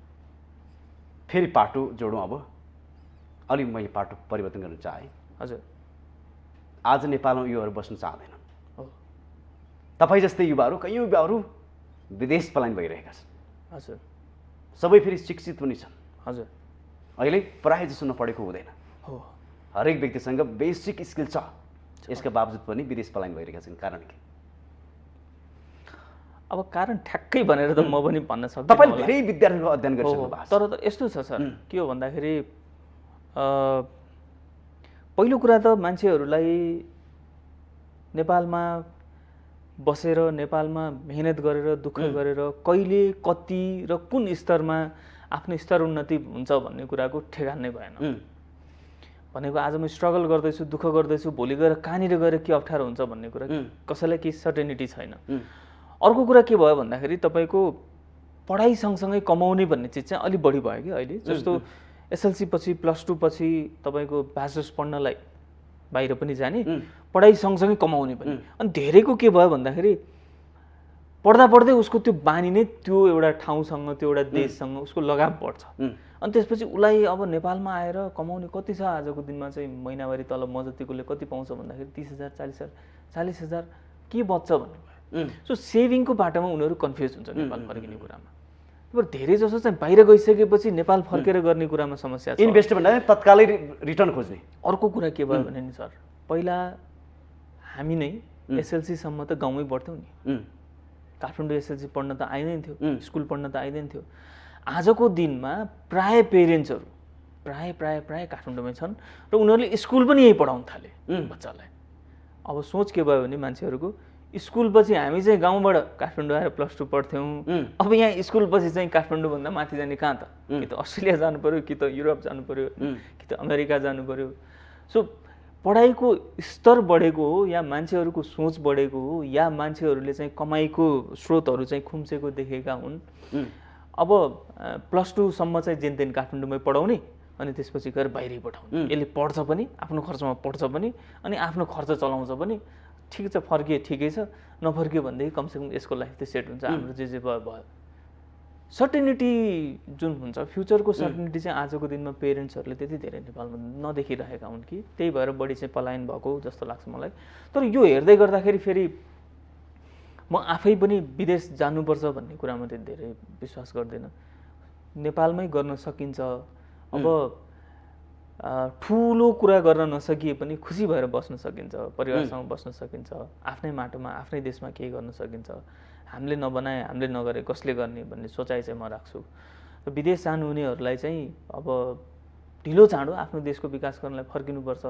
फेरि पाटो जोडौँ। अब अलि मैले पाटो परिवर्तन गर्न चाहेँ। हजुर आज नेपालमा युवाहरू बस्न चाहँदैनन्। तपाईँ जस्तै युवाहरू, कयौँ युवाहरू विदेश पलायन भइरहेका छन्। हजुर सबै फेरि शिक्षित पनि छन्। हजुर अहिले प्रायः जसो नपढेको हुँदैन, हो हरेक व्यक्तिसँग बेसिक स्किल छ, यसका बावजुद पनि विदेश पलायन भइरहेका छन्। कारण के? अब कारण ठ्याक्कै भनेर त म पनि भन्न सक्दिनँ। तपाईँले धेरै विद्यार्थीको अध्ययन गरिसक्नु भएको छ। तर यस्तो छ सर, के हो भन्दाखेरि पहिलो कुरा त मान्छेहरूलाई नेपालमा बसेर, नेपालमा मेहनत गरेर, दुःख गरेर कहिले, कति र कुन स्तरमा आफ्नो स्तरोन्नति हुन्छ भन्ने कुराको ठेगान नै भएन। भनेको आज म स्ट्रगल गर्दैछु, दुःख गर्दैछु, भोलि गएर कहाँनिर गएर के अप्ठ्यारो हुन्छ भन्ने कुरा कसैलाई केही सर्टेनिटी छैन। अर्को कुरा के भयो भन्दाखेरि तपाईँको पढाइ सँगसँगै कमाउने भन्ने चिज चाहिँ अलिक बढी भयो कि अहिले। जस्तो एसएलसी पछि, +2 पछि तपाईँको ब्याचलर्स पढ्नलाई बाहिर पनि जाने पढाइ सँगसँगै कमाउने पनि अनि धेरैको के भयो भन्दाखेरि पढ्दा पढ्दै उसको त्यो बानी नै त्यो एउटा ठाउँसँग त्यो एउटा देशसँग उसको लगाव बढ्छ अनि त्यसपछि उसलाई अब नेपालमा आएर कमाउने कति छ आजको दिनमा चाहिँ महिनावारी तलब म जतिकोले कति पाउँछ भन्दाखेरि 30,000 40,000 के बच्छ भन्ने भयो सो सेभिङको बाटोमा उनीहरू कन्फ्युज हुन्छ नेपाल फर्किने कुरामा तर धेरै जसो चाहिँ बाहिर गइसकेपछि नेपाल फर्केर गर्ने कुरामा समस्या छ इन्भेस्ट भन्दा तत्कालै रिटर्न खोज्ने अर्को कुरा के भयो भने नि सर पहिला हामी नै एसएलसी सम्म त गाउँमै पढ्थ्यौँ नि काठमाडौँ एसएलसी पढ्न त आइदैन थियो स्कुल पढ्न त आइदैन थियो आजको दिनमा प्राय पेरेन्ट्सहरू प्राय काठमाडौँमै छन् र उनीहरूले स्कुल पनि यही पढाउन थाले बच्चालाई अब सोच के भयो भने मान्छेहरूको स्कुलपछि हामी चाहिँ गाउँबाट काठमाडौँ आएर +2 पढ्थ्यौँ अब यहाँ स्कुलपछि चाहिँ काठमाडौँभन्दा माथि जाने कहाँ त कि त अस्ट्रेलिया जानु पर्यो कि त युरोप जानु पर्यो कि त अमेरिका जानु पर्यो सो पढाइको स्तर बढेको हो या मान्छेहरूको सोच बढेको हो या मान्छेहरूले चाहिँ कमाइको स्रोतहरू चाहिँ खुम्सेको देखेका हुन् अब +2 सम्म चाहिँ जेनतेन काठमाडौँमै पढाउने अनि त्यसपछि गएर बाहिरै पठाउने यसले पढ्छ पनि आफ्नो खर्चमा पढ्छ पनि अनि आफ्नो खर्च चलाउँछ पनि ठिक छ फर्किए ठिकै छ नफर्कियो भनेदेखि कमसेकम यसको लाइफ त सेट हुन्छ हाम्रो जे भयो भयो सर्टेनिटी जुन हुन्छ फ्युचरको सर्टेनिटी चाहिँ आजको दिनमा पेरेन्ट्सहरूले त्यति धेरै नेपालमा नदेखिरहेका हुन् कि त्यही भएर बढी चाहिँ पलायन भएको जस्तो लाग्छ मलाई तर यो हेर्दै गर्दाखेरि फेरि म आफै पनि विदेश जानुपर्छ भन्ने कुरामा त्यति धेरै विश्वास गर्दैन नेपालमै गर्न सकिन्छ अब ठुलो कुरा गर्न नसकिए पनि खुसी भएर बस्न सकिन्छ परिवारसँग बस्न सकिन्छ आफ्नै माटोमा आफ्नै देशमा केही गर्न सकिन्छ हामीले नबनाए हामीले नगरे कसले गर्ने भन्ने सोचाइ चाहिँ म राख्छु र विदेश जानुहुनेहरूलाई चाहिँ अब ढिलो चाँडो आफ्नो देशको विकास गर्नलाई फर्किनुपर्छ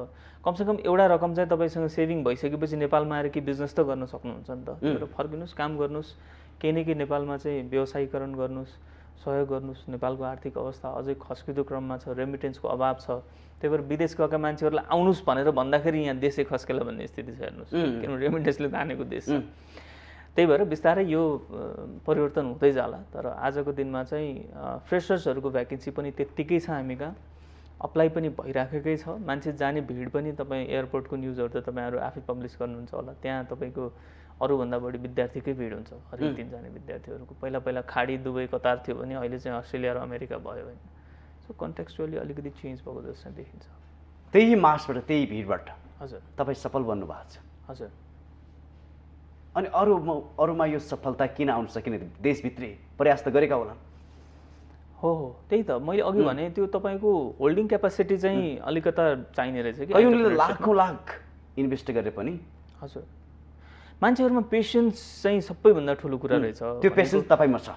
कमसेकम एउटा रकम चाहिँ तपाईँसँग सेभिङ भइसकेपछि नेपालमा आएर के बिजनेस त गर्न सक्नुहुन्छ नि त त्यही भएर फर्किनुहोस् काम गर्नुहोस् केही न केही नेपालमा चाहिँ व्यवसायीकरण गर्नुहोस् सहयोग गर्नुहोस् नेपालको आर्थिक अवस्था अझै खस्किँदो क्रममा छ रेमिटेन्सको अभाव छ त्यही भएर विदेश गएका मान्छेहरूलाई आउनुहोस् भनेर भन्दाखेरि यहाँ देशै खस्केला भन्ने स्थिति छ हेर्नुहोस् किनभने रेमिटेन्सले तानेको देश छ त्यही भएर बिस्तारै यो परिवर्तन हुँदै जाला तर आजको दिनमा चाहिँ फ्रेसर्सहरूको भ्याकेन्सी पनि त्यत्तिकै छ हामी कहाँ अप्लाई पनि भइराखेकै छ मान्छे जाने भिड पनि तपाईँ एयरपोर्टको न्युजहरू त तपाईँहरू आफै पब्लिस गर्नुहुन्छ होला त्यहाँ तपाईँको अरूभन्दा बढी विद्यार्थीकै भिड हुन्छ हरेक दिन जाने विद्यार्थीहरूको पहिला खाडी दुबई कतार थियो भने अहिले चाहिँ अस्ट्रेलिया र अमेरिका भयो होइन सो कन्टेक्चुअली अलिकति चेन्ज भएको जस्तो देखिन्छ त्यही मार्चबाट त्यही भिडबाट हजुर तपाईँ सफल बन्नुभएको छ हजुर अनि अरूमा यो सफलता किन आउन सकिने देशभित्रै प्रयास त गरेका होला हो त्यही त मैले अघि भने त्यो तपाईँको होल्डिङ क्यापासिटी चाहिँ अलिकता चाहिने रहेछ कि कयौँले लाख इन्भेस्ट गरेर पनि हजुर मान्छेहरूमा पेसेन्स चाहिँ सबैभन्दा ठुलो कुरा रहेछ त्यो पेसेन्स तपाईँमा छ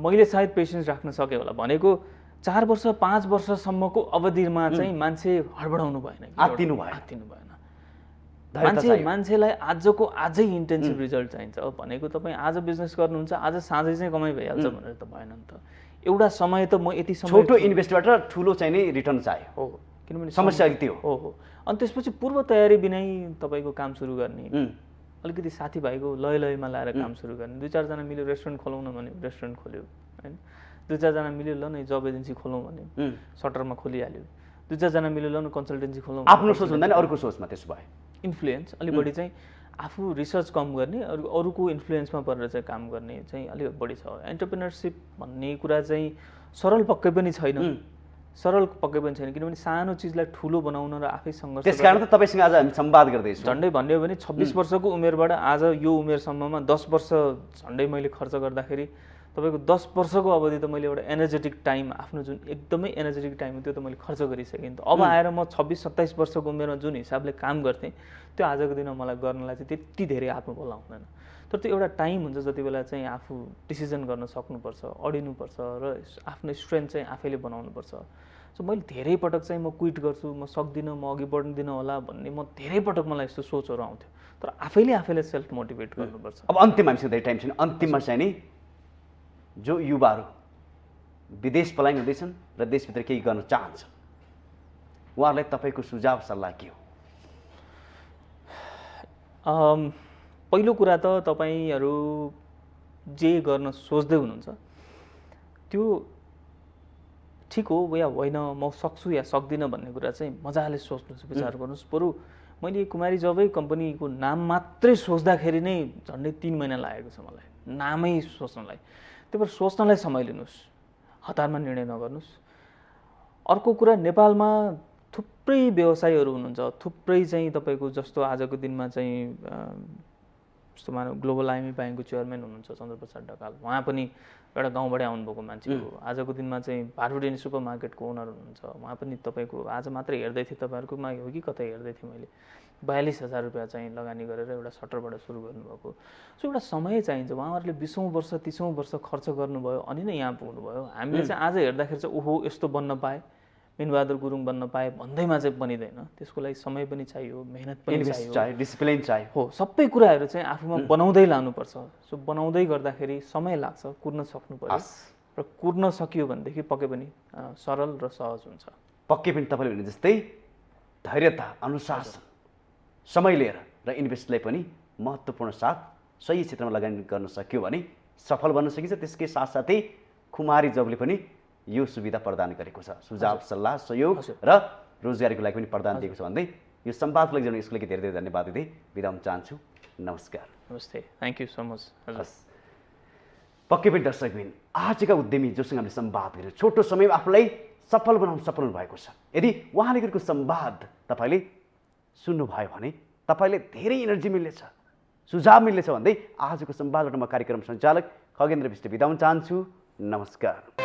मैले सायद पेसेन्स राख्न सकेँ होला भनेको 4 वर्ष 5 वर्षसम्मको अवधिमा चाहिँ मान्छे हडबडाउनु भएन आत्तिनु भएन मान्छेलाई आजको आजै इन्टेन्सिभ रिजल्ट चाहिन्छ भनेको तपाईँ आज बिजनेस गर्नुहुन्छ आज साँझै चाहिँ कमाइ भइहाल्छ भनेर त भएन नि त एउटा समय त म यति समय छोटो इन्भेस्टबाट ठुलो चाहिँ नै रिटर्न चाहियो हो किनभने समस्या त्यो हो अनि त्यसपछि पूर्व तयारी बिनै तपाईँको काम सुरु गर्ने अलिकति साथीभाइको लयमा लाएर काम सुरु गर्ने 2-4 जना मिल्यो रेस्टुरेन्ट खोलौँ न भने रेस्टुरेन्ट खोल्यो होइन 2-4 जना मिल्यो ल न जब एजेन्सी खोलौँ भने सटरमा खोलिहाल्यो 2-4 जना मिल्यो ल न कन्सल्टेन्सी खोलौँ आफ्नो सोच भन्दा नि अर्को सोचमा त्यसो भयो इन्फ्लुएन्स अलि बढी चाहिँ आफू रिसर्च कम गर्ने अरूको इन्फ्लुएन्समा परेर चाहिँ काम गर्ने चाहिँ अलिक बढी छ एन्टरप्रेनरसिप भन्ने कुरा चाहिँ सरल पक्कै पनि छैन किनभने सानो चिजलाई ठुलो बनाउन र आफै सङ्घर्ष त्यसकारण त तपाईँसँग आज हामी संवाद गर्दैछौँ झन्डै भन्यो भने 26 वर्षको उमेरबाट आज यो उमेरसम्ममा 10 वर्ष झन्डै मैले खर्च गर्दाखेरि तपाईँको 10 वर्षको अवधि त मैले एउटा एनर्जेटिक टाइम आफ्नो जुन एकदमै एनर्जेटिक टाइम त्यो त मैले खर्च गरिसकेँ नि त अब आएर म 26-27 वर्षको उमेरमा जुन हिसाबले काम गर्थेँ त्यो आजको दिनमा मलाई गर्नलाई चाहिँ त्यति धेरै आत्मबल आउँदैन तर त्यो एउटा टाइम हुन्छ जति बेला चाहिँ आफू डिसिजन गर्न सक्नुपर्छ अडिनुपर्छ र आफ्नो स्ट्रेन्थ चाहिँ आफैले बनाउनुपर्छ सो मैले धेरै पटक चाहिँ म क्विट गर्छु म सक्दिनँ म अघि बढ्दिनँ होला भन्ने म धेरै पटक मलाई यस्तो सोचहरू आउँथ्यो तर आफैले सेल्फ मोटिभेट गर्नुपर्छ अब अन्तिम हामीसँग धेरै टाइम छैन अन्तिममा चाहिँ नि जो युवाहरू विदेश पलायन हुँदैछन् र देशभित्र केही गर्न चाहन्छन् उहाँहरूलाई तपाईँको सुझाव सल्लाह के हो पहिलो कुरा त तपाईँहरू जे गर्न सोच्दै हुनुहुन्छ त्यो ठिक हो या होइन, म सक्छु या सक्दिनँ भन्ने कुरा चाहिँ मजाले सोच्नुहोस्, विचार गर्नुहोस्। बरु मैले कुमारी जबै कम्पनीको नाम मात्रै सोच्दाखेरि नै झन्डै 3 महिना लागेको छ मलाई, नामै सोच्नलाई। त्यही भएर सोच्नलाई समय लिनुहोस्, हतारमा निर्णय नगर्नुहोस्। अर्को कुरा, नेपालमा थुप्रै व्यवसायीहरू हुनुहुन्छ, थुप्रै चाहिँ तपाईँको जस्तो आजको दिनमा चाहिँ जस्तो मानव ग्लोबल आइएमई ब्याङ्कको चेयरम्यान हुनुहुन्छ चन्द्रप्रसाद ढकाल, उहाँ पनि एउटा गाउँबाटै आउनुभएको मान्छे हो। आजको दिनमा चाहिँ भार्बुडेन सुपर मार्केटको ओनर हुनुहुन्छ, उहाँ पनि तपाईँको आज मात्रै हेर्दै थिएँ, तपाईँहरूकोमा हो कि कतै हेर्दै थिएँ मैले, 42,000 रुपियाँ चाहिँ लगानी गरेर एउटा सटरबाट सुरु गर्नुभएको। सो एउटा समय चाहिन्छ, उहाँहरूले 20औँ वर्ष 30औँ वर्ष खर्च गर्नुभयो अनि नै यहाँ पुग्नुभयो। हामीले चाहिँ आज हेर्दाखेरि चाहिँ ओहो यस्तो बन्न पाए, मिनबहादुर गुरुङ बन्न पाए भन्दैमा चाहिँ बनिँदैन। त्यसको लागि समय पनि चाहियो, मेहनत पनि चाहियो, डिसिप्लिन चाहियो। हो, सबै कुराहरू चाहिँ आफूमा बनाउँदै लानुपर्छ। सो बनाउँदै गर्दाखेरि समय लाग्छ, कुर्न सक्नु पर्यो र कुर्न सकियो भनेदेखि पक्कै पनि सरल र सहज हुन्छ। पक्कै पनि तपाईँले भने जस्तै धैर्यता, अनुशासन, समय लिएर र इन्भेस्टलाई पनि महत्त्वपूर्ण साथ सही क्षेत्रमा लगानी गर्न सक्यो भने सफल बन्न सकिन्छ। त्यसकै साथसाथै कुमारी जबले पनि यो सुविधा प्रदान गरेको छ, सुझाव सल्लाह सहयोग र रोजगारीको लागि पनि प्रदान दिएको छ भन्दै यो सम्वादको लागि यसको लागि धेरै धेरै धन्यवाद दिँदै बिदा हुन चाहन्छु। नमस्कार। नमस्ते, थ्याङ्क यू सो मच। पक्कै पनि दर्शकबिन, आजका उद्यमी जोसँग हामीले संवाद गऱ्यौँ, छोटो समयमा आफूलाई सफल बनाउन सफल भएको छ। यदि उहाँले गरेको संवाद तपाईँले सुन्नुभयो भने तपाईँले धेरै एनर्जी मिल्नेछ, सुझाव मिल्नेछ भन्दै आजको संवादबाट म कार्यक्रम सञ्चालक खगेन्द्र विष्ट बिदा हुन चाहन्छु। नमस्कार।